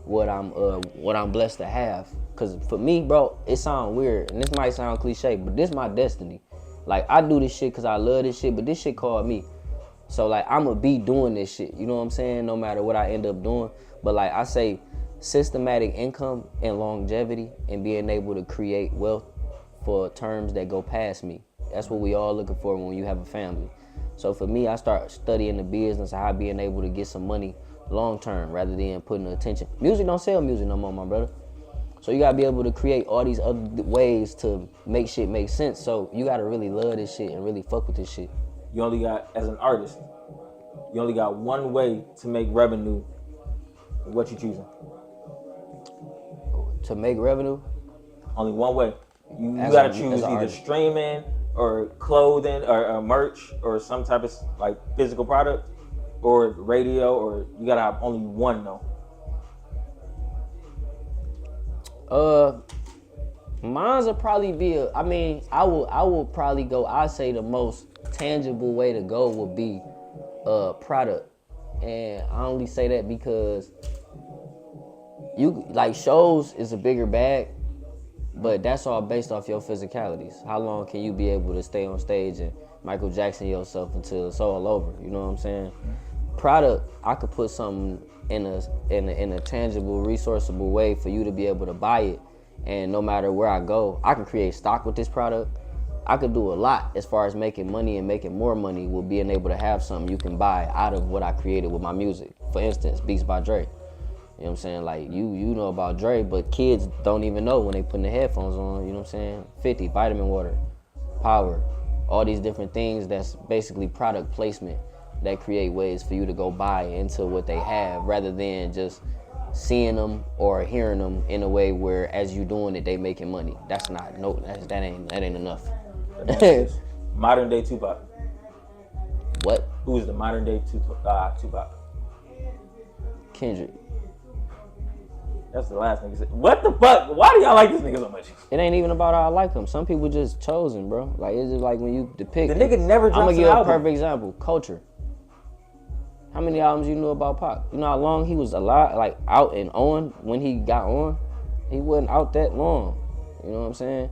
what I'm blessed to have. Cause for me, bro, it sounds weird. And this might sound cliche, but this my destiny. Like, I do this shit cause I love this shit, but this shit called me. So, like, I'ma be doing this shit. You know what I'm saying? No matter what I end up doing. But, like, I say systematic income and longevity and being able to create wealth for terms that go past me. That's what we all looking for when you have a family. So, for me, I start studying the business of how being able to get some money long term rather than putting attention. Music don't sell music no more, my brother. So, you got to be able to create all these other ways to make shit make sense. So, you got to really love this shit and really fuck with this shit. You only got, as an artist, you only got one way to make revenue. What you choosing? To make revenue? Only one way. You gotta choose either streaming or clothing or merch or some type of like physical product or radio, or you gotta have only one though. Mine's will probably be I will probably go, I say the most tangible way to go would be product. And I only say that because you like shows is a bigger bag, but that's all based off your physicalities. How long can you be able to stay on stage and Michael Jackson yourself until it's all over? You know what I'm saying? Product, I could put something in a tangible, resourceable way for you to be able to buy it, and no matter where I go, I can create stock with this product. I could do a lot as far as making money and making more money with being able to have something you can buy out of what I created with my music. For instance, Beats by Dre. You know what I'm saying? Like, you know about Dre, but kids don't even know when they putting the headphones on, you know what I'm saying? 50, vitamin water, power, all these different things that's basically product placement that create ways for you to go buy into what they have rather than just seeing them or hearing them in a way where as you doing it, they making money. That ain't enough. Modern day Tupac. What? Who is the modern day Tupac? Kendrick. That's the last nigga said. What the fuck? Why do y'all like this nigga so much? It ain't even about how I like him. Some people just chosen, bro. Like, it's just like when you depict. The nigga never drops an album. I'm gonna give a perfect example. Culture. How many albums you know about Pac? You know how long he was alive, like out and on when he got on? He wasn't out that long. You know what I'm saying?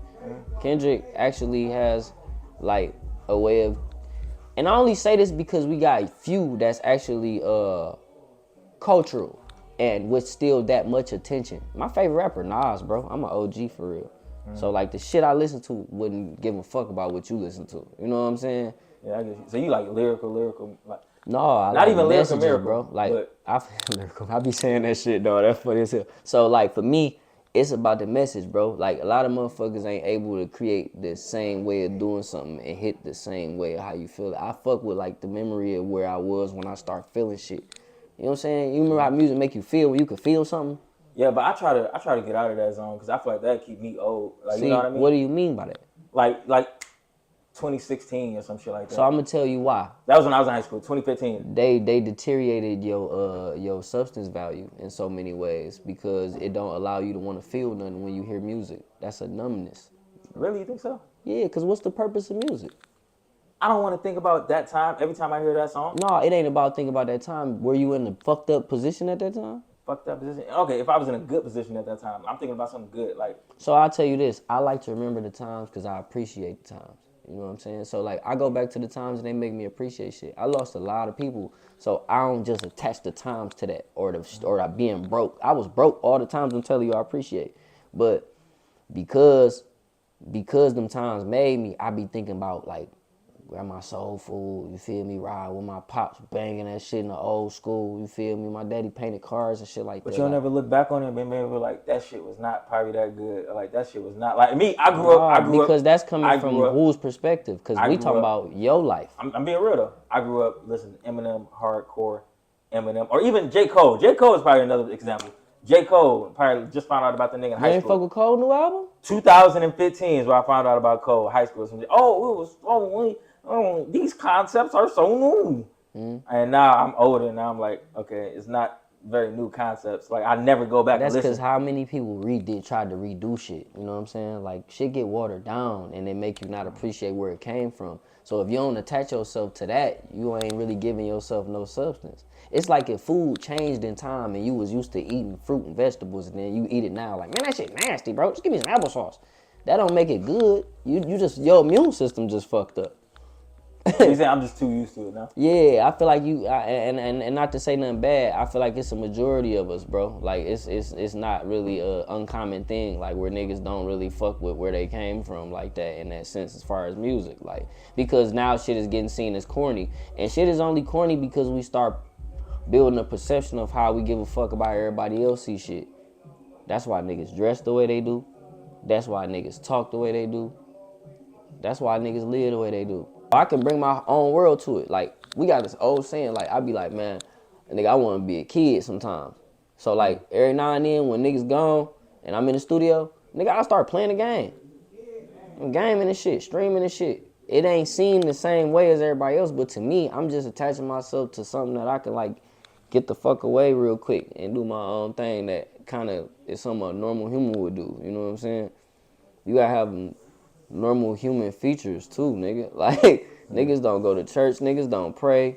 Kendrick actually has like a way of, and I only say this because we got few that's actually cultural. and with still that much attention. My favorite rapper, Nas, bro. I'm an OG for real. So like the shit I listen to wouldn't give a fuck about what you listen to. You know what I'm saying? Yeah, I get you. So you like lyrical, like No, I not like even lyrical, messages, miracle, bro. Like but I lyrical. I be saying that shit, though. That's funny as hell. So like for me, it's about the message, bro. Like a lot of motherfuckers ain't able to create the same way of doing something and hit the same way of how you feel. I fuck with like the memory of where I was when I start feeling shit. You know what I'm saying? You remember how music make you feel when you could feel something? yeah, but I try to get out of that zone because I feel like that keep me old. Like See, you know what I mean? what do you mean by that? Like 2016 or some shit like that. So I'm gonna tell you why. That was when I was in high school. 2015. They deteriorated your substance value in so many ways because it don't allow you to want to feel nothing when you hear music. That's a numbness. Really, you think so? Yeah, because what's the purpose of music? I don't want to think about that time every time I hear that song. No, it ain't about thinking about that time. Were you in a fucked up position at that time? Fucked up position. Okay, if I was in a good position at that time, I'm thinking about something good. Like So I'll tell you this. I like to remember the times because I appreciate the times. You know what I'm saying? So like I go back to the times and they make me appreciate shit. I lost a lot of people, so I don't just attach the times to that or being broke. I was broke all the times I'm telling you I appreciate. But because them times made me, I be thinking about like grandma soul food, you feel me, ride with my pops banging that shit in the old school, you feel me, my daddy painted cars and shit like that. But you'll like, never look back on it and be like, that shit was not probably that good. Or like, that shit was not. Like, me, I grew up. Because that's coming from whose perspective? Because we talking about your life. I'm being real, though. I grew up listening to Eminem, hardcore Eminem, or even J. Cole. J. Cole is probably another example. J. Cole, probably just found out about the nigga in high school. You ain't fuck with Cole new album? 2015 is where I found out about Cole, high school. Oh, it was these concepts are so new. And now I'm older, and now I'm like, okay, it's not very new concepts. Like I never go back. That's and listen. because how many people tried to redo shit. You know what I'm saying? Like shit get watered down, and they make you not appreciate where it came from. So if you don't attach yourself to that, you ain't really giving yourself no substance. It's like if food changed in time, and you was used to eating fruit and vegetables, and then you eat it now. Like man, that shit nasty, bro. Just give me some applesauce. That don't make it good. You just your immune system just fucked up. You say I'm just too used to it now? Yeah, I feel like and not to say nothing bad, I feel like it's a majority of us, bro. Like it's not really a uncommon thing, like where niggas don't really fuck with where they came from like that in that sense as far as music. Like because now shit is getting seen as corny. And shit is only corny because we start building a perception of how we give a fuck about everybody else see shit. That's why niggas dress the way they do. That's why niggas talk the way they do. That's why niggas live the way they do. I can bring my own world to it. Like, we got this old saying, like, I be like, man, nigga, I want to be a kid sometimes. So, like, every now and then when niggas gone and I'm in the studio, nigga, I start playing the game. I'm gaming and shit, streaming and shit. It ain't seen the same way as everybody else, but to me, I'm just attaching myself to something that I can, like, get the fuck away real quick and do my own thing that kind of is something a normal human would do. You know what I'm saying? You gotta have normal human features too, nigga. Like, niggas don't go to church, niggas don't pray,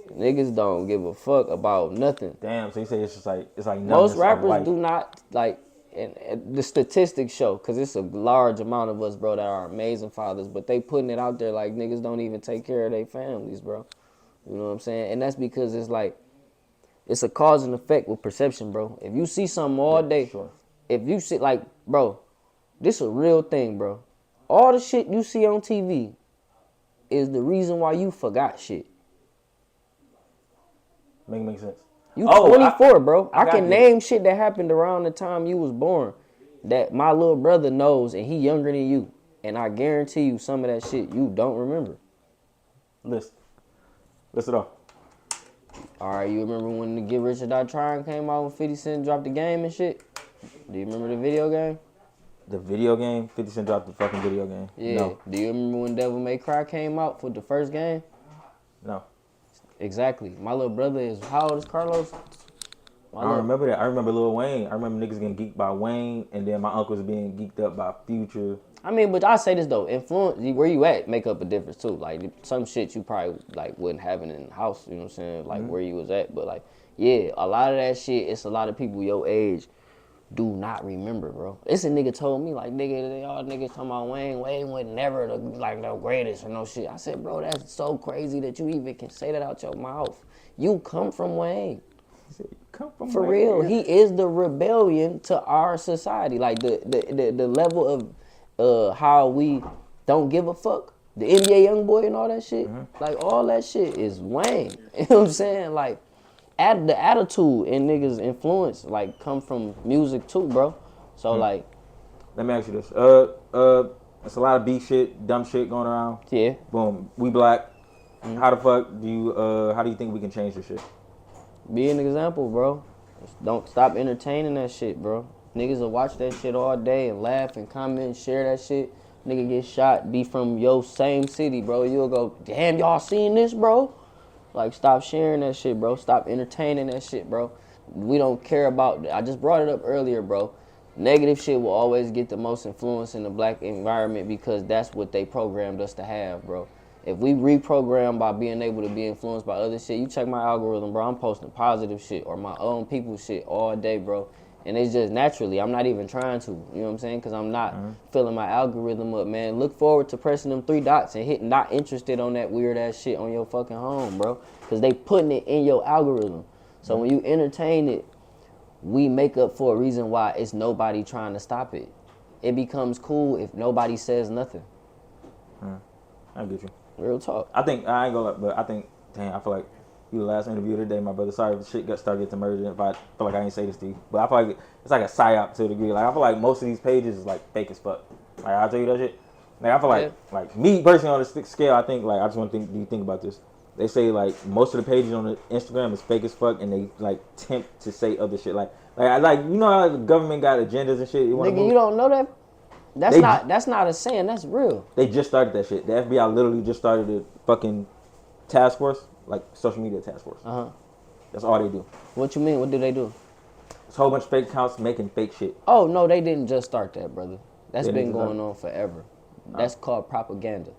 niggas don't give a fuck about nothing. Damn, so you say it's like most rappers do not, like, and the statistics show, because it's a large amount of us, bro, that are amazing fathers, but they putting it out there like niggas don't even take care of their families, bro. You know what I'm saying? And that's because it's like, it's a cause and effect with perception, bro. If you see something all day, sure. If you see, like, bro, this a real thing, bro. All the shit you see on TV is the reason why you forgot shit. Makes sense. You 24, bro. I can name shit that happened around the time you was born that my little brother knows, and he younger than you. And I guarantee you some of that shit you don't remember. List it off. All right, you remember when the Get Rich or Die Trying came out when 50 Cent dropped the game and shit? Do you remember the video game? The video game? 50 Cent dropped the fucking video game. Yeah. No. Do you remember when Devil May Cry came out for the first game? No. Exactly. My little brother is, how old is Carlos? I don't remember that. I remember Lil Wayne. I remember niggas getting geeked by Wayne, and then my uncles being geeked up by Future. I mean, but I say this though, influence, where you at make up a difference too. Like some shit you probably like wouldn't have it in the house, you know what I'm saying? Like where you was at. But like, yeah, a lot of that shit, it's a lot of people your age do not remember, bro. It's a nigga told me, like, nigga, they all niggas talking about Wayne was never the greatest or no shit. I said, bro, that's so crazy that you even can say that out your mouth. You come from Wayne. come from? For where? real, he is the rebellion to our society. Like the level of how we don't give a fuck. The NBA young boy and all that shit. Like all that shit is Wayne. You know what I'm saying? Like the attitude and niggas influence like come from music too, bro. So like, Let me ask you this. It's a lot of beef shit, dumb shit going around. yeah. Boom. We black. How the fuck do you? How do you think we can change this shit? Be an example, bro. Don't stop entertaining that shit, bro. Niggas will watch that shit all day and laugh and comment and share that shit. Nigga get shot, be from your same city, bro. You'll go, damn, y'all seen this, bro? Like, stop sharing that shit, bro. Stop entertaining that shit, bro. We don't care about, I just brought it up earlier, bro. Negative shit will always get the most influence in the black environment because that's what they programmed us to have, bro. If we reprogram by being able to be influenced by other shit, you check my algorithm, bro. I'm posting positive shit or my own people shit all day, bro. And it's just naturally, I'm not even trying to, you know what I'm saying? Because I'm not filling my algorithm up, man. Look forward to pressing them 3 dots and hit not interested on that weird ass shit on your fucking home, bro. Because they putting it in your algorithm. So when you entertain it, we make up for a reason why it's nobody trying to stop it. It becomes cool if nobody says nothing. I get you. Real talk. I think I ain't gonna lie, but I think, damn, I feel like you the last interview today, my brother. Sorry if the shit got started to merge. If I feel like I ain't say this to you, but I feel like it's like a psyop to a degree. Like I feel like most of these pages is like fake as fuck. Like I'll tell you that shit. Like I feel like me personally on the scale, I think like I just want to think. Do you think about this? They say like most of the pages on the Instagram is fake as fuck, and they like tempt to say other shit. Like you know how the government got agendas and shit. Nigga, you don't know that? That's not a saying. That's real. They just started that shit. The FBI literally just started a fucking task force, like social media task force. That's all they do. What you mean? What do they do? It's a whole bunch of fake accounts making fake shit. Oh no, they didn't just start that, brother. That's They been didn't going on forever. That's called propaganda.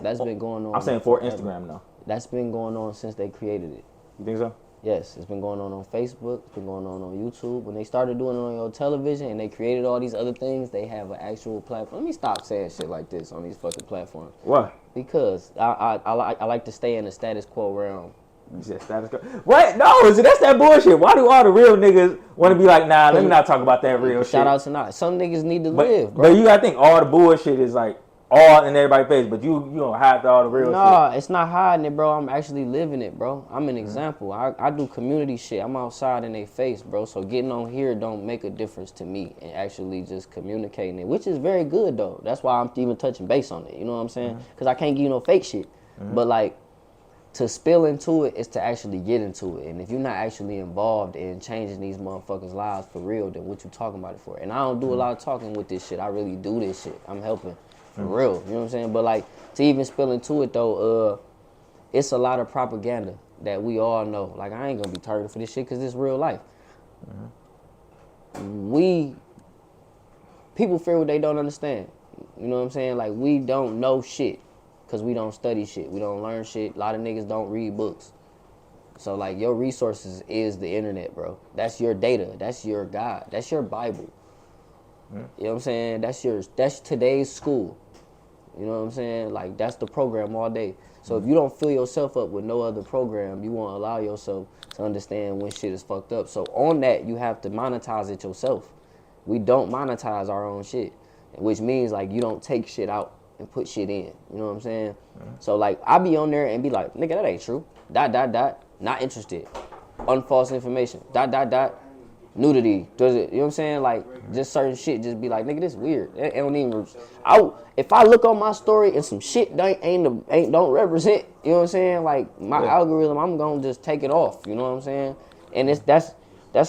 That's been going on. I'm saying for forever. Instagram now. That's been going on since they created it. You think so? Yes, it's been going on Facebook. It's been going on YouTube. When they started doing it on your television and they created all these other things, they have an actual platform. Let me stop saying shit like this on these fucking platforms. Why? Because I like to stay in the status quo realm. You said status quo. What? No, that's that bullshit. Why do all the real niggas want to be like, nah, let me not talk about that real shit? Shout out to not. Some niggas need to live, bro. But you gotta think all the bullshit is like all in everybody's face, but you don't hide all the real shit. Nah, it's not hiding it, bro. I'm actually living it, bro. I'm an example. I do community shit. I'm outside in their face, bro. So getting on here don't make a difference to me and actually just communicating it, which is very good, though. That's why I'm even touching base on it. You know what I'm saying? Because I can't give you no fake shit. But, like, to spill into it is to actually get into it. And if you're not actually involved in changing these motherfuckers' lives for real, then what you talking about it for? And I don't do a lot of talking with this shit. I really do this shit. I'm helping. For real, you know what I'm saying? But like, to even spill into it though, it's a lot of propaganda that we all know. Like, I ain't gonna be targeted for this shit because it's real life. People fear what they don't understand. You know what I'm saying? Like, we don't know shit because we don't study shit. We don't learn shit. A lot of niggas don't read books. So like, your resources is the internet, bro. That's your data. That's your God. That's your Bible. You know what I'm saying? That's today's school. You know what I'm saying? Like, that's the program all day. So if you don't fill yourself up with no other program, you won't allow yourself to understand when shit is fucked up. So on that, you have to monetize it yourself. We don't monetize our own shit, which means like you don't take shit out and put shit in. You know what I'm saying? So like, I be on there and be like, nigga, that ain't true. ... Not interested. Unfalse information. ... Nudity, does it? You know what I'm saying? Like, just certain shit, just be like, nigga, this weird. It don't even. If I look on my story and some shit don't represent, you know what I'm saying? Like, my algorithm, I'm gonna just take it off. You know what I'm saying? And that's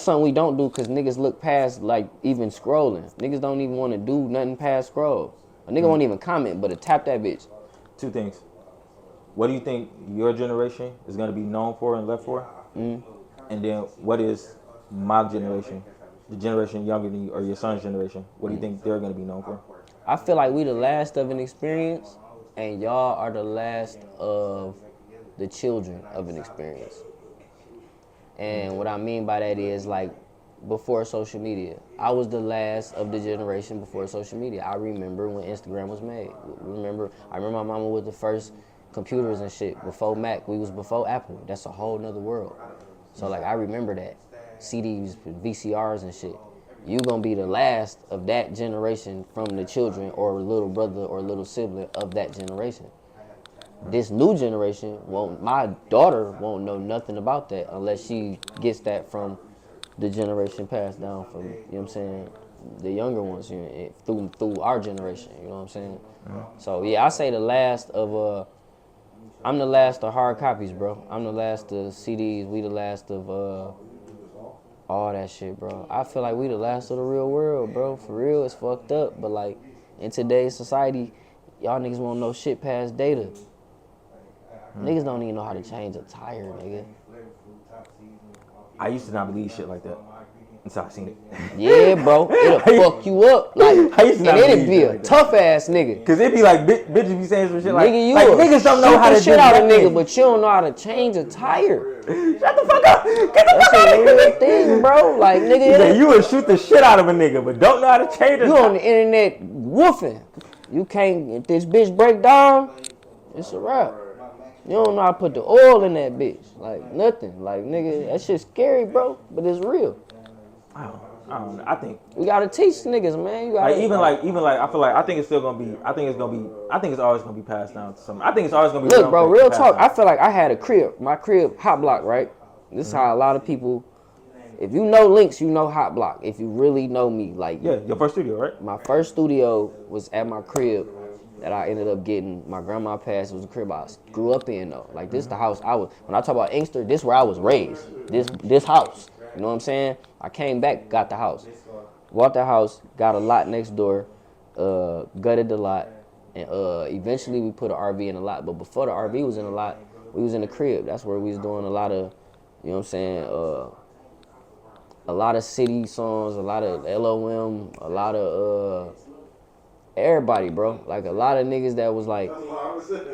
something we don't do because niggas look past like even scrolling. Niggas don't even want to do nothing past scroll. A nigga won't even comment, but to tap that bitch. 2 things. What do you think your generation is gonna be known for and left for? And then what is my generation, the generation younger than you, or your son's generation, what do you think they're going to be known for? I feel like we the last of an experience, and y'all are the last of the children of an experience. And what I mean by that is, like, before social media. I was the last of the generation before social media. I remember when Instagram was made. I remember my mama was the first computers and shit. Before Mac, we was before Apple. That's a whole nother world. So like I remember that CDs, VCRs and shit. You gonna be the last of that generation from the children or little brother or little sibling of that generation. This new generation my daughter won't know nothing about that unless she gets that from the generation passed down from, you know what I'm saying, the younger ones, you know, through our generation, you know what I'm saying? So yeah, I say the last of I'm the last of hard copies, bro. I'm the last of CDs. We the last of all that shit, bro. I feel like we the last of the real world, bro. For real, it's fucked up. But like in today's society, y'all niggas won't know shit past data. Niggas don't even know how to change a tire, nigga. I used to not believe shit like that until I seen it. Yeah, bro. It'll fuck you up. Like, I used to not and it'd believe be shit a like that. tough ass nigga. Cause it be like bitches be saying some shit like, Nigga, you like niggas don't know how to do shit out of nothing. nigga, but you don't know how to change a tire. Shut the fuck up. Get the That's fuck out a of real here. thing, bro. Like, He nigga, said you would shoot the shit out of a nigga, but don't know how to change it. you on the internet woofing. You can't, if this bitch break down, it's a wrap. You don't know how to put the oil in that bitch. Like, nothing. Like, nigga, that shit's scary, bro, but it's real. I don't know. I think We gotta teach niggas, man. You gotta, like even I feel like I think it's still gonna be. I think it's always gonna be passed down to something. I think it's always gonna be. look, bro, real talk. Down. I feel like I had a crib. My crib, hot block, right? This is how a lot of people. If you know Lynxx, you know hot block. If you really know me, like Yeah, your first studio, right? my first studio was at my crib that I ended up getting. My grandma passed. It was a crib I grew up in though. Like this, the house I was. When I talk about Inkster, this where I was raised. This house. You know what I'm saying? I came back, got the house. Bought the house, got a lot next door, gutted the lot, and eventually we put an RV in the lot. But before the RV was in the lot, we was in the crib. That's where we was doing a lot of, you know what I'm saying, a lot of city songs, a lot of LOM, a lot of everybody, bro. Like a lot of niggas that was like,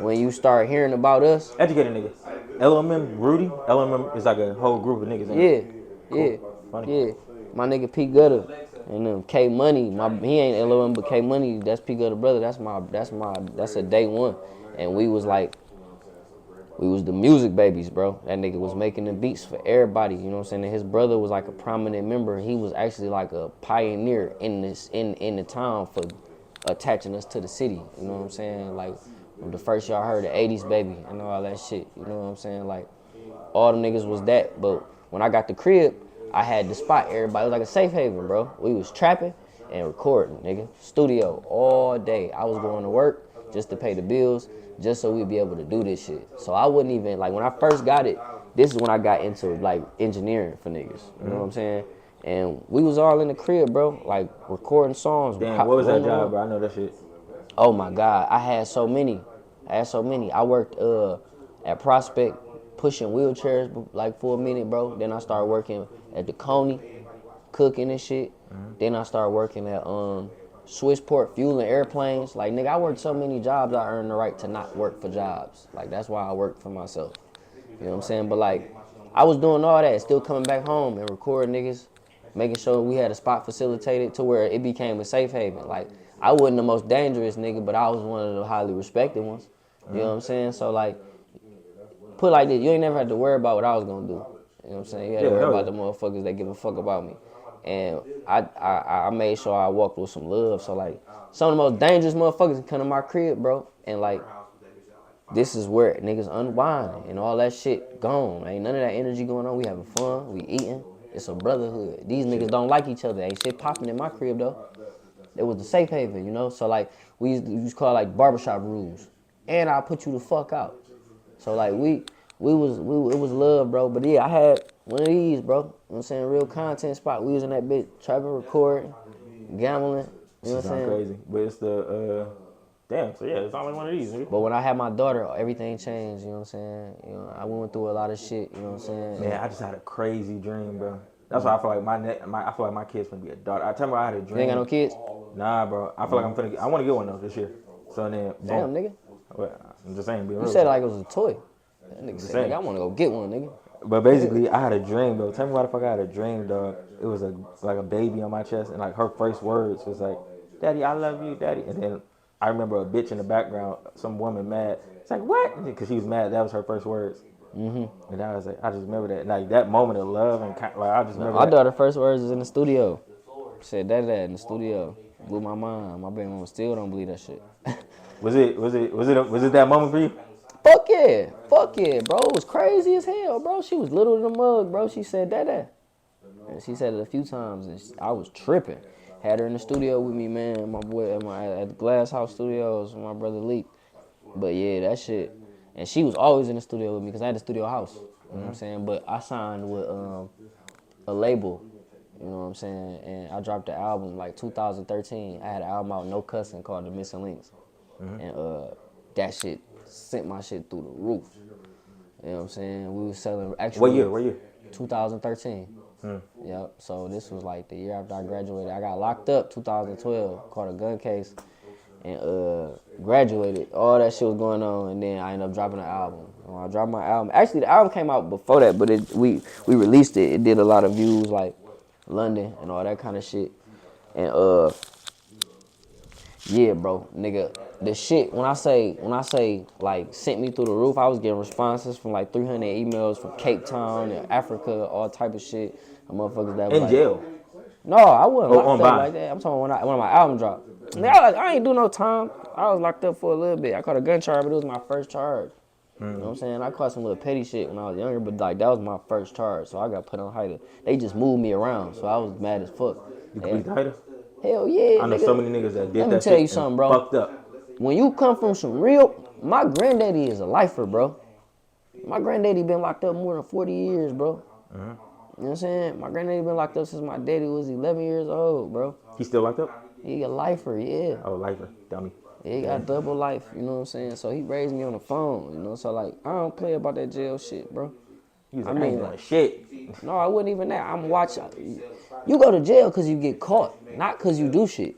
when you start hearing about us. Educated niggas. LMM, Rudy. LMM is like a whole group of niggas. Yeah, Cool. yeah, Funny. yeah. My nigga P Gutter and K Money. He ain't LOM, but K Money. That's P Gutter brother. That's a day one. And we was like, we was the music babies, bro. That nigga was making the beats for everybody. You know what I'm saying? And his brother was like a prominent member. He was actually like a pioneer in the town for attaching us to the city. You know what I'm saying? Like the first y'all heard the 80s baby and all that shit. You know what I'm saying? Like all the niggas was that. But when I got the crib, I had the spot. Everybody was like a safe haven, bro. We was trapping and recording, nigga. Studio all day. I was going to work just to pay the bills, just so we'd be able to do this shit. So I wouldn't even, like when I first got it, this is when I got into like engineering for niggas. You know what I'm saying? And we was all in the crib, bro, like recording songs. Damn, what was that job, bro? I know that shit. Oh my God, I had so many. I worked at Prospect pushing wheelchairs like for a minute, bro. Then I started working at the Coney, cooking and shit. Then I started working at Swissport fueling airplanes. Like nigga, I worked so many jobs. I earned the right to not work for jobs. Like that's why I work for myself. You know what I'm saying? But like, I was doing all that, still coming back home and recording niggas, making sure we had a spot facilitated to where it became a safe haven. Like I wasn't the most dangerous nigga, but I was one of the highly respected ones. You know what I'm saying? So like, put like this, you ain't never had to worry about what I was gonna do. You know what I'm saying? You had to worry about the motherfuckers that give a fuck about me. And I made sure I walked with some love. So like, some of the most dangerous motherfuckers come to my crib, bro. And like, this is where niggas unwind and all that shit gone. Ain't none of that energy going on. We having fun, we eating. It's a brotherhood. These niggas don't like each other. Ain't shit popping in my crib though. It was the safe haven, you know? So like, we used to call it like barbershop rules. And I'll put you the fuck out. So like, it was love, bro. But yeah, I had one of these, bro. You know what I'm saying? Real content spot. We was in that bitch, trapping, recording, gambling. You know what I'm saying? Crazy. But it's the, damn, so yeah, it's only one of these, nigga. But when I had my daughter, everything changed, you know what I'm saying? You know, I went through a lot of shit, you know what I'm saying? Man, I just had a crazy dream, bro. That's why I feel like I feel like my kid's gonna be a daughter. I tell me I had a dream. You ain't got no kids? Nah, bro. I feel like I want to get one though this year. So then, Damn, nigga. Well, I'm just saying, being real. You said it like it was a toy. That nigga said, nigga, I want to go get one, nigga. But basically, I had a dream, though. Tell me why the fuck I had a dream, dog. It was like a baby on my chest, and like her first words was like, "Daddy, I love you, Daddy." And then I remember a bitch in the background, some woman mad. It's like, what? Because she was mad. That was her first words. Mm-hmm. And I was like, I just remember that, like that moment of love and like I just remember My that. daughter's first words is in the studio. Said that in the studio. Blew my mind. My baby mama still don't believe that shit. Was it that moment for you? Fuck yeah, bro. It was crazy as hell, bro. She was little in the mug, bro. She said that. And she said it a few times, and I was tripping. Had her in the studio with me, man. My boy at the Glass House Studios with my brother Leak. But yeah, that shit. And she was always in the studio with me because I had the studio house. You know what I'm saying? But I signed with a label. You know what I'm saying? And I dropped the album like 2013. I had an album out, no cussing, called The Missing Lynxx. And that shit sent my shit through the roof. You know what I'm saying? We was selling actually. What year? 2013. Yep. So this was like the year after I graduated. I got locked up 2012, caught a gun case, and graduated. All that shit was going on, and then I ended up dropping an album. When I dropped my album, actually the album came out before that, but we released it. It did a lot of views, like London and all that kind of shit. And yeah, bro, nigga, the shit, when I say like sent me through the roof, I was getting responses from like 300 emails from Cape Town and Africa, all type of shit. The motherfuckers that was In like, jail. no, I wasn't Oh, locked on up bond. like that. I'm talking when my album dropped. Nigga, I ain't do no time. I was locked up for a little bit. I caught a gun charge, but it was my first charge. You know what I'm saying? I caught some little petty shit when I was younger, but like that was my first charge, so I got put on hiatus. They just moved me around, so I was mad as fuck. You complete the hiatus? Hell yeah, I know nigga. so many niggas that did Let me that tell you shit and something, bro. fucked up. When you come from some real, my granddaddy is a lifer, bro. My granddaddy been locked up more than 40 years, bro. You know what I'm saying? My granddaddy been locked up since my daddy was 11 years old, bro. He still locked up? He a lifer, yeah. Oh, lifer, dummy. Yeah, he got double life, you know what I'm saying? So he raised me on the phone, you know? So, like, I don't play about that jail shit, bro. He was like, I ain't doing shit. No, I wasn't even that. I'm watching. You go to jail because you get caught, not because you do shit.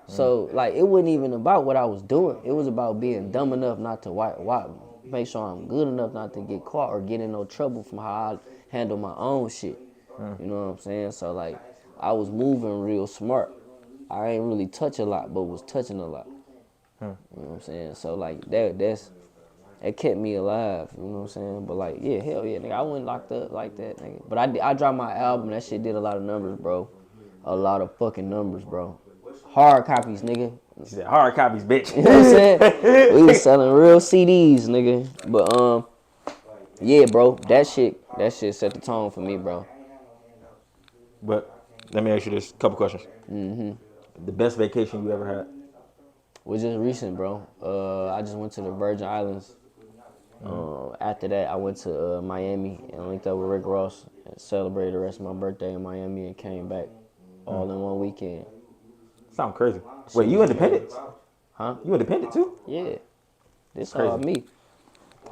So, like, it wasn't even about what I was doing. It was about being dumb enough not to make sure I'm good enough not to get caught or get in no trouble from how I handle my own shit. You know what I'm saying? So, like, I was moving real smart. I ain't really touch a lot, but was touching a lot. You know what I'm saying? So, like, it kept me alive, you know what I'm saying? But, like, yeah, hell yeah, nigga, I wasn't locked up like that, nigga. But I dropped my album, that shit did a lot of numbers, bro. A lot of fucking numbers, bro. Hard copies, nigga. He said, hard copies, bitch. You know what I'm saying? We was selling real CDs, nigga. But yeah, bro, that shit set the tone for me, bro. But let me ask you this couple questions. The best vacation you ever had? Was just recent, bro. I just went to the Virgin Islands. After that, I went to Miami and linked up with Rick Ross and celebrated the rest of my birthday in Miami and came back all in one weekend. Sound crazy. Wait, you independent? Huh? You independent too? Yeah. This Crazy. all me.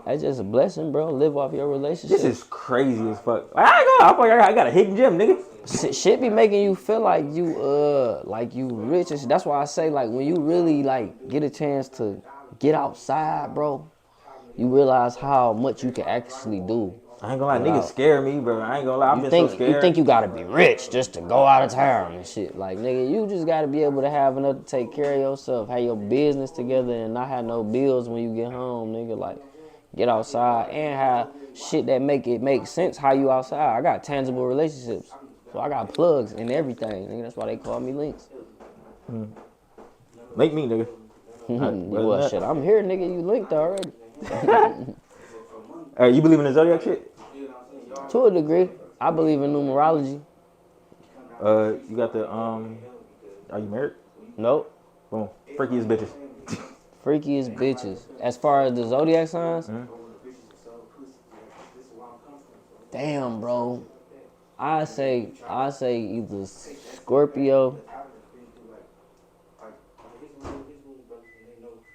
That's just a blessing, bro. Live off your relationship. This is crazy as fuck. I ain't gonna. I feel like I got a hidden gem, nigga. Shit be making you feel like you rich and shit. That's why I say, like, when you really like get a chance to get outside, bro, you realize how much you can actually do. I ain't gonna lie, niggas scare me, bro. I ain't gonna lie, I've been so scared. You think you gotta be rich just to go out of town and shit. Like, nigga, you just gotta be able to have enough to take care of yourself, have your business together, and not have no bills when you get home, nigga. Like, get outside and have shit that make sense how you outside. I got tangible relationships. So I got plugs and everything, nigga. That's why they call me Lynxx. Make me, nigga. Well, shit, I'm here, nigga. You linked already. You believe in the zodiac shit? To a degree. I believe in numerology. You got the are you married? Nope. Boom. Freakiest bitches. Freakiest bitches. As far as the zodiac signs, damn, bro. I say either Scorpio.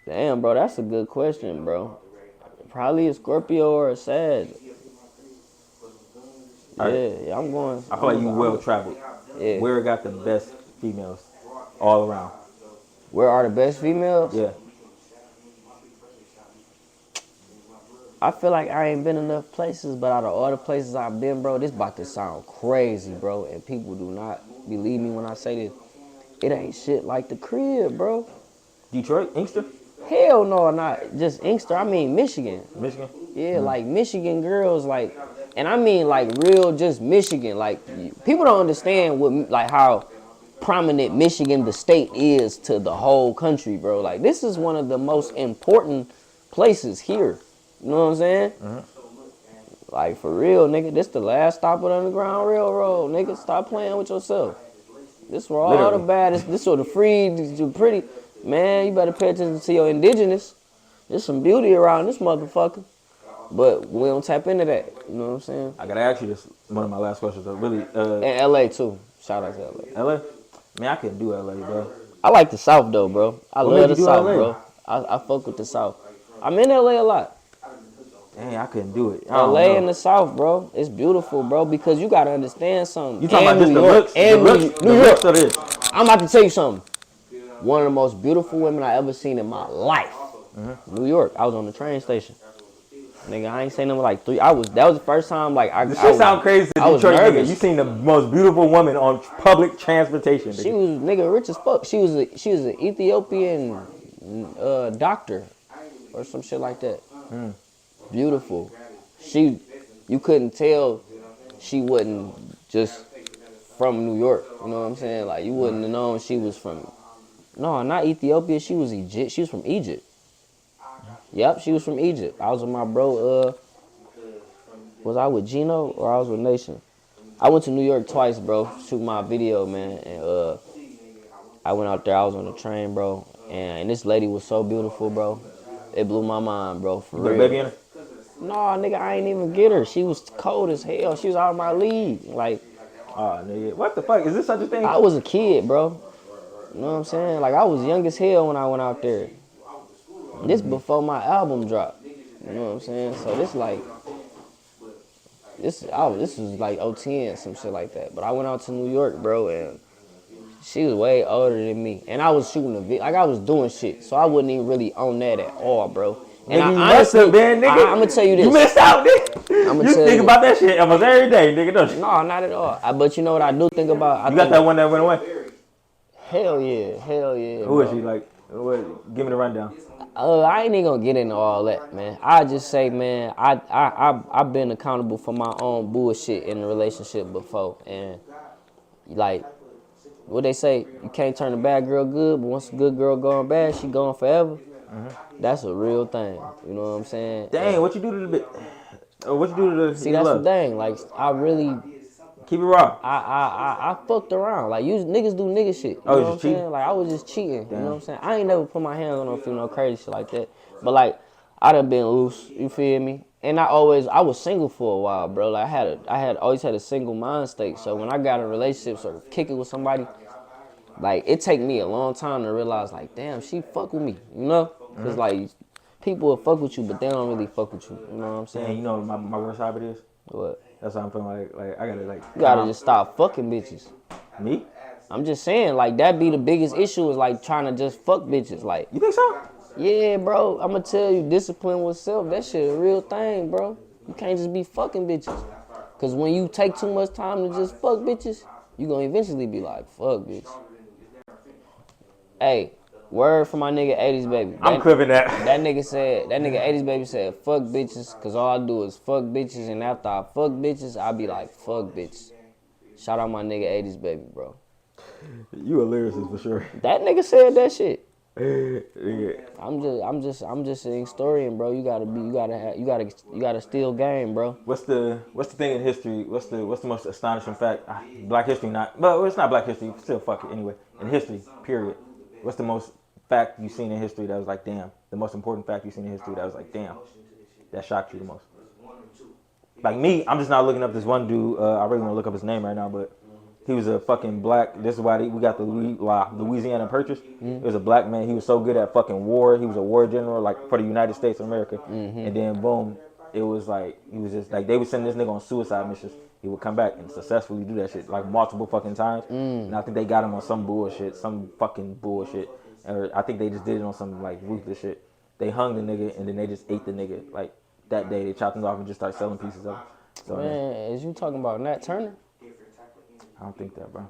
Damn, bro, that's a good question, bro. Probably a Scorpio or a Sag. Yeah, I'm going. I feel like you well traveled. Yeah. Where got the best females all around? Where are the best females? Yeah. I feel like I ain't been enough places, but out of all the places I've been, bro, this about to sound crazy, bro, and people do not believe me when I say this. It ain't shit like the crib, bro. Detroit, Inkster? Hell no, not just Inkster. I mean Michigan. Michigan? Yeah, like Michigan girls, like, and I mean like real, just Michigan. Like people don't understand what like how prominent Michigan the state is to the whole country, bro. Like this is one of the most important places here. You know what I'm saying? Like for real, nigga. This the last stop of the Underground Railroad, nigga. Stop playing with yourself. This where all the Literally. baddest, this where the free, the pretty. Man, you better pay attention to your indigenous. There's some beauty around this motherfucker. But we don't tap into that. You know what I'm saying? I gotta ask you this. One of my last questions. Really, And LA too. Shout out to LA. LA? Man, I couldn't do LA, bro. I like the South though, bro. I What made love you the do South, LA? bro. I fuck with the South. I'm in LA a lot. Dang, I couldn't do it. I don't LA know. in the South, bro. It's beautiful, bro, because you gotta understand something. You talking And about just New the York, looks? and The New looks York. of this. I'm about to tell you something. One of the most beautiful women I ever seen in my life. New York. I was on the train station. Nigga, I ain't seen them like 3. That was the first time like I. This shit sound crazy to I was Detroit nigga. nervous. You seen the most beautiful woman on public transportation, nigga. She was nigga rich as fuck. She was an Ethiopian doctor or some shit like that. Beautiful. You couldn't tell she wasn't just from New York. You know what I'm saying? Like you wouldn't have known she was from. No, not Ethiopia. She was Egypt. She was from Egypt. Yep, she was from Egypt. I was with my bro. Was I with Gino or I was with Nation? I went to New York twice, bro. Shoot my video, man, and I went out there. I was on the train, bro, and this lady was so beautiful, bro. It blew my mind, bro. For You put a real. baby in her? No, nigga, I ain't even get her. She was cold as hell. She was out of my league. Like, Oh, nigga. What the fuck? Is this such a thing? I was a kid, bro. You know what I'm saying? Like, I was young as hell when I went out there. This before my album dropped. You know what I'm saying? So this like, this was like 010, some shit like that. But I went out to New York, bro, and she was way older than me. And I was shooting a video. Like, I was doing shit. So I wasn't even really on that at all, bro. And Nigga, you I must have been, nigga. I'm gonna tell you this. You missed out, nigga. I'ma You tell think you. about that shit almost every day, nigga, don't you? No, not at all. But you know what I do think about? You got that one that went away? Hell yeah. Who is she? Like, give me the rundown. I ain't even gonna get into all that, man. I just say, man, I've been accountable for my own bullshit in a relationship before, and like what they say, you can't turn a bad girl good, but once a good girl going bad, she going forever. That's a real thing. You know what I'm saying? Dang, what you do to the bit? What you do to the? See, that's the thing. Like, I really, Keep it raw. I fucked around. Like, you niggas do nigga shit. You Oh, know you what I'm just cheating? saying? Like, I was just cheating. You know what I'm saying? I ain't never put my hands on no female crazy shit like that. But like, I done been loose. You feel me? And I was single for a while, bro. Like, I had always had a single mind state. So when I got in relationships or kick it with somebody, like, it take me a long time to realize, like, damn, she fuck with me. You know? Cause like, people will fuck with you, but they don't really fuck with you. You know what I'm saying? And you know what my worst habit is? What? That's what I'm feeling like I gotta like. You gotta just stop fucking bitches. Me? I'm just saying, like, that be the biggest issue is, like, trying to just fuck bitches. Like, You think so? yeah, bro, I'm gonna tell you, discipline with self, that shit a real thing, bro. You can't just be fucking bitches. Because when you take too much time to just fuck bitches, you gonna eventually be like, fuck, bitch. Hey, word from my nigga 80s baby. I'm clipping that. That nigga 80s baby said, fuck bitches, because all I do is fuck bitches, and after I fuck bitches, I be like, fuck bitches. Shout out my nigga 80s baby, bro. You a lyricist for sure. That nigga said that shit. Yeah. I'm just an historian, bro. You gotta steal game, bro. What's the thing in history? What's the most astonishing fact? Black history, not. But it's not Black history. Still, fuck it anyway. In history, period. What's the most fact you've seen in history that was like, damn? The most important fact you've seen in history that was like, damn, that shocked you the most? Like me, I'm just not looking up this one dude. I really want to look up his name right now, but he was a fucking black. This is why we got the Louisiana Purchase. It was a black man. He was so good at fucking war. He was a war general, like for the United States of America. And then boom, it was like he was just like they would send this nigga on suicide missions. He would come back and successfully do that shit like multiple fucking times. And I think they got him on some bullshit, some fucking bullshit. Or I think they just did it on some like ruthless shit. They hung the nigga and then they just ate the nigga. Like that day, they chopped him off and just started selling pieces of him. So, Man, is you talking about Nat Turner? I don't think that, bro.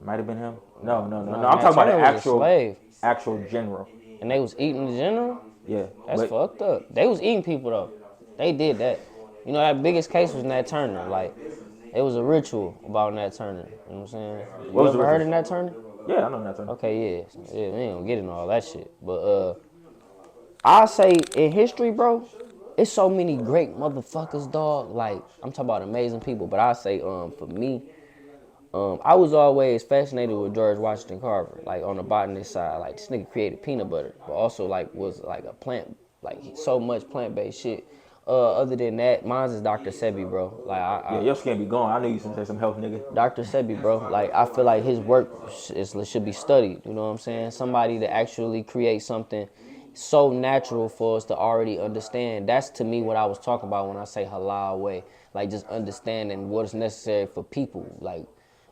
Might have been him. No. I'm Nat talking about Turner an was a slave. actual general. and they was eating in general. Yeah, That's but fucked up. They was eating people though. They did that. You know, that biggest case was Nat Turner. Like, it was a ritual about Nat Turner. You know what I'm saying? What You was the ever heard ritual? of Nat Turner? Yeah, I know that. Okay, yeah. Yeah, we ain't gonna get into all that shit. But I say in history, bro, it's so many great motherfuckers, dog. Like, I'm talking about amazing people. But I say, for me, I was always fascinated with George Washington Carver, like on the botanist side. Like, this nigga created peanut butter, but also like was like a plant, like so much plant-based shit. Other than that, mine is Dr. Sebi, bro. Like Yeah, your skin be gone. I knew you was gonna say some health, nigga. Dr. Sebi, bro. Like, I feel like his work should be studied. You know what I'm saying? Somebody to actually create something so natural for us to already understand. That's to me what I was talking about when I say halal way. Like, just understanding what is necessary for people. Like,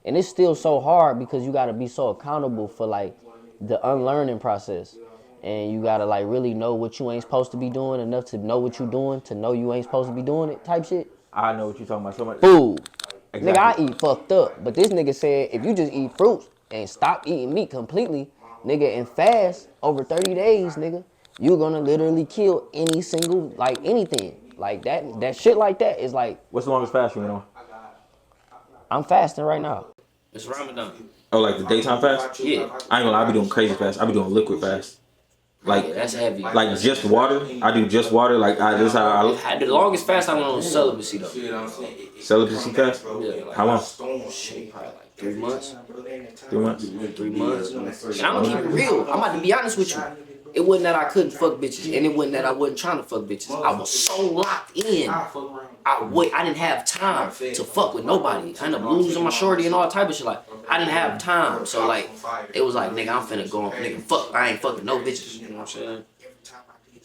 and it's still so hard because you got to be so accountable for like the unlearning process. And you gotta like really know what you ain't supposed to be doing enough to know what you doing to know you ain't supposed to be doing it type shit. I know what you're talking about so much. Food. Exactly. Nigga, I eat fucked up. But this nigga said if you just eat fruits and stop eating meat completely, nigga, and fast over 30 days, nigga, you're gonna literally kill any single, like anything. Like that shit like that is like, What's the longest fast you went on? I'm fasting right now. It's Ramadan. Oh, like the daytime fast? Yeah. I ain't gonna lie, I be doing crazy fast. I be doing liquid fast. Like, Yeah, that's heavy. Like just water. I do just water. Like this is how I The longest fast I went on was celibacy though. celibacy fast. Yeah. How long? Shit, probably like 3 months. 3 months. 3 months. And I'm gonna keep it real. I'm about to be honest with you. It wasn't that I couldn't fuck bitches, and it wasn't that I wasn't trying to fuck bitches. I was so locked in. I didn't have time to fuck with nobody. I ended up losing my shorty and all type of shit. Like, I didn't have time. So like, it was like, nigga, I'm finna go on, nigga, fuck. I ain't fucking no bitches. You know what I'm saying?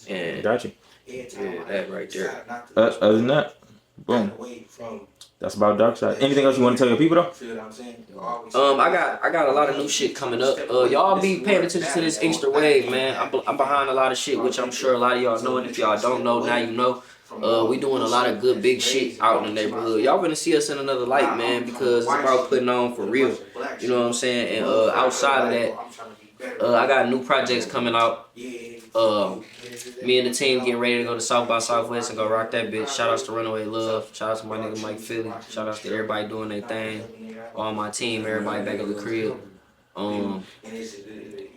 And Got you. yeah, that right there. Other than that, boom. That's about dark side. Anything else you want to tell your people though? I got a lot of new shit coming up. Y'all be paying attention to this Inkster wave, man. I'm behind a lot of shit, which I'm sure a lot of y'all know. And if y'all don't know, now you know. We doing a lot of good big shit out in the neighborhood. Y'all gonna see us in another light, man, because it's about putting on for real. You know what I'm saying? And outside of that, I got new projects coming out. Me and the team getting ready to go to South by Southwest and go rock that bitch. Shout outs to Runaway Love. Shout outs to my nigga Mike Philly. Shout outs to everybody doing their thing. All my team, everybody back at the crib.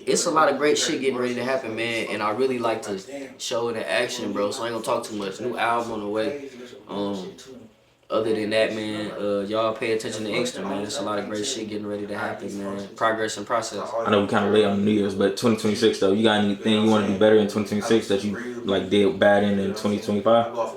It's a lot of great shit getting ready to happen, man, and I really like to show it in action, bro, so I ain't gonna talk too much. New album on the way. Other than that, man, y'all pay attention to Inkster, man. There's a lot of great shit getting ready to happen, man. Progress and process. I know we kind of late on New Year's, but 2026 though, you got anything you want to do better in 2026 that you like did bad in 2025?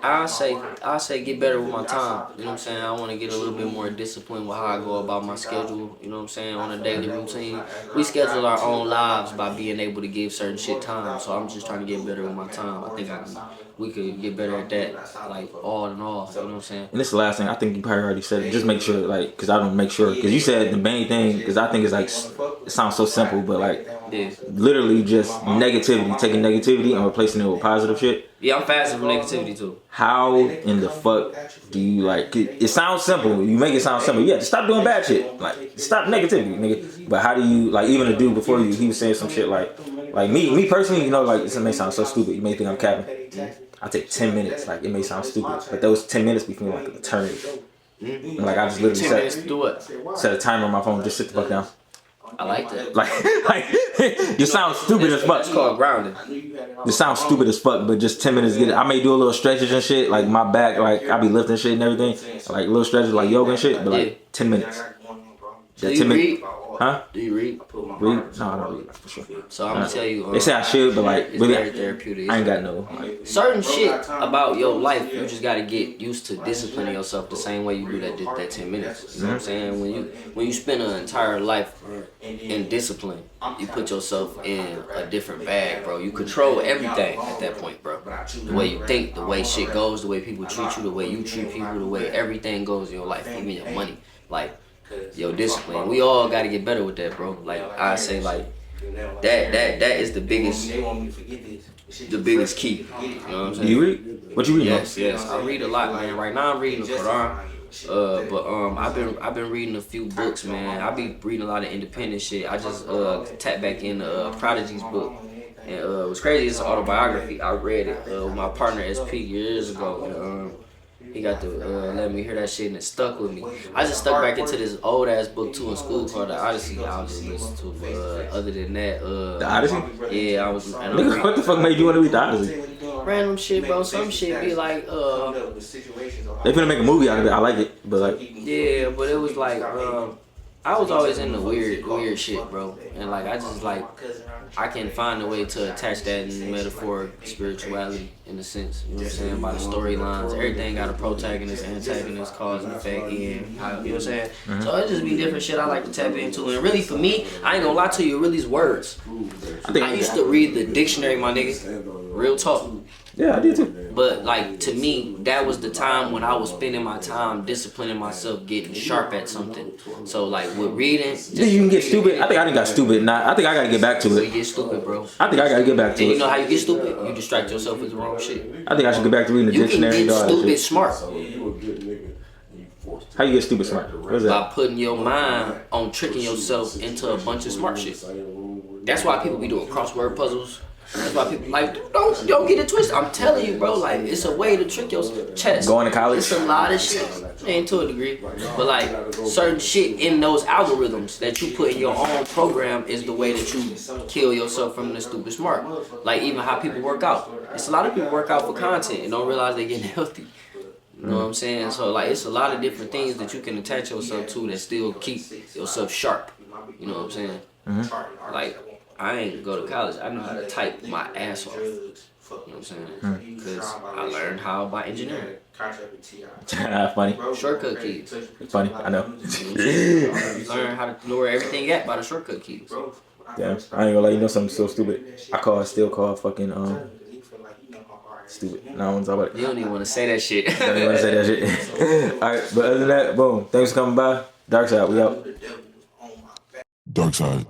I say get better with my time. You know what I'm saying? I want to get a little bit more disciplined with how I go about my schedule. You know what I'm saying? On a daily routine, we schedule our own lives by being able to give certain shit time. So I'm just trying to get better with my time. I think we could get better at that, like all in all. You know what I'm saying? And this is the last thing. I think you probably already said it. Just make sure, like, because I don't make sure. Because you said the main thing, because I think it's like, it sounds so simple, but like, literally just negativity. Taking negativity and replacing it with positive shit. Yeah, I'm fasting from negativity too. How in the fuck do you like? It sounds simple. You make it sound simple. Yeah, just stop doing bad shit. Like, stop negativity, nigga. But how do you like? Even the dude before you, he was saying some shit like me personally. You know, like this may sound so stupid. You may think I'm capping. I take 10 minutes. Like it may sound stupid, but those 10 minutes be feeling like an eternity. And, like I just literally 10 minutes to do what? Set a timer on my phone. Just sit the fuck down. I like that. Like you sound stupid as fuck. It's called grounding. You sound stupid as fuck, but just 10 minutes get it. I may do a little stretches and shit, like my back, like I be lifting shit and everything, like little stretches like yoga and shit, but like 10 minutes. Do you read? Huh? Do you read? Read? No, I don't read for sure. So I'm gonna tell you. They say I should, but like it's really, very therapeutic. I ain't got no. Like, certain shit about your life, you just gotta get used to disciplining yourself the same way you do that 10 minutes. You know what I'm saying? When you spend an entire life in discipline, you put yourself in a different bag, bro. You control everything at that point, bro. The way you think, the way shit goes, the way people treat you, the way you treat people, the way everything goes in your life, even your money. Like, your discipline. We all gotta get better with that, bro. Like I say, like that is the biggest key. You know what I'm saying? do you read? What you read? Yes. I read a lot, man. Right now I'm reading the Quran. But I've been reading a few books, man. I be reading a lot of independent shit. I just tapped back in Prodigy's book. And it was crazy. It's an autobiography. I read it with my partner SP years ago. And, he got to let me hear that shit and it stuck with me. I just stuck back into this old ass book too in school called The Odyssey. I was just listening to. Other than that, The Odyssey? Yeah, I was. Nigga, what the fuck made you want to read The Odyssey? Random shit, bro. Some shit be like They finna make a movie out of it. I like it, but like. Yeah, but it was like I was always into weird shit, bro. And like I just like I can find a way to attach that in metaphor, spirituality, in a sense. You know what I'm saying? By the storylines, everything got a protagonist, antagonist, cause and effect, and how, you know what I'm saying? So it just be different shit I like to tap into. And really, for me, I ain't gonna lie to you, really, it's words. I used to read the dictionary, my nigga. Real talk. Yeah, I did too. But like to me, that was the time when I was spending my time disciplining myself, getting sharp at something. So like with reading, Yeah, you can get stupid. I think I done got stupid. Nah, I think I gotta get back to you it. get stupid, bro. I think I gotta get back to And it. you know how you get stupid? You distract yourself with the wrong shit. I think I should get back to reading the You can dictionary and get all that stupid shit. smart You a good nigga. You forced to. How you get stupid smart? What is by that? putting your mind on tricking yourself into a bunch of smart shit. That's why people be doing crossword puzzles. That's why people like don't get it twisted. I'm telling you, bro. Like it's a way to trick your chest. Going to college? It's a lot of shit, and to a degree, but like certain shit in those algorithms that you put in your own program is the way that you kill yourself from the stupid smart. Like even how people work out. It's a lot of people work out for content and don't realize they're getting healthy. You know what I'm saying? So like it's a lot of different things that you can attach yourself to that still keep yourself sharp. You know what I'm saying? Like I ain't go to college. I know how to type my ass off. You know what I'm saying? Because I learned how by engineering. Funny. Shortcut keys. Funny. I know. Learn how to know where everything at by the shortcut keys. Yeah, I ain't gonna let you know something so stupid. Still call fucking stupid. No one's about it. You don't even want to say that shit. I don't even want to say that shit. Alright, but other than that, boom. Thanks for coming by. Dark Side, we out. Dark Side.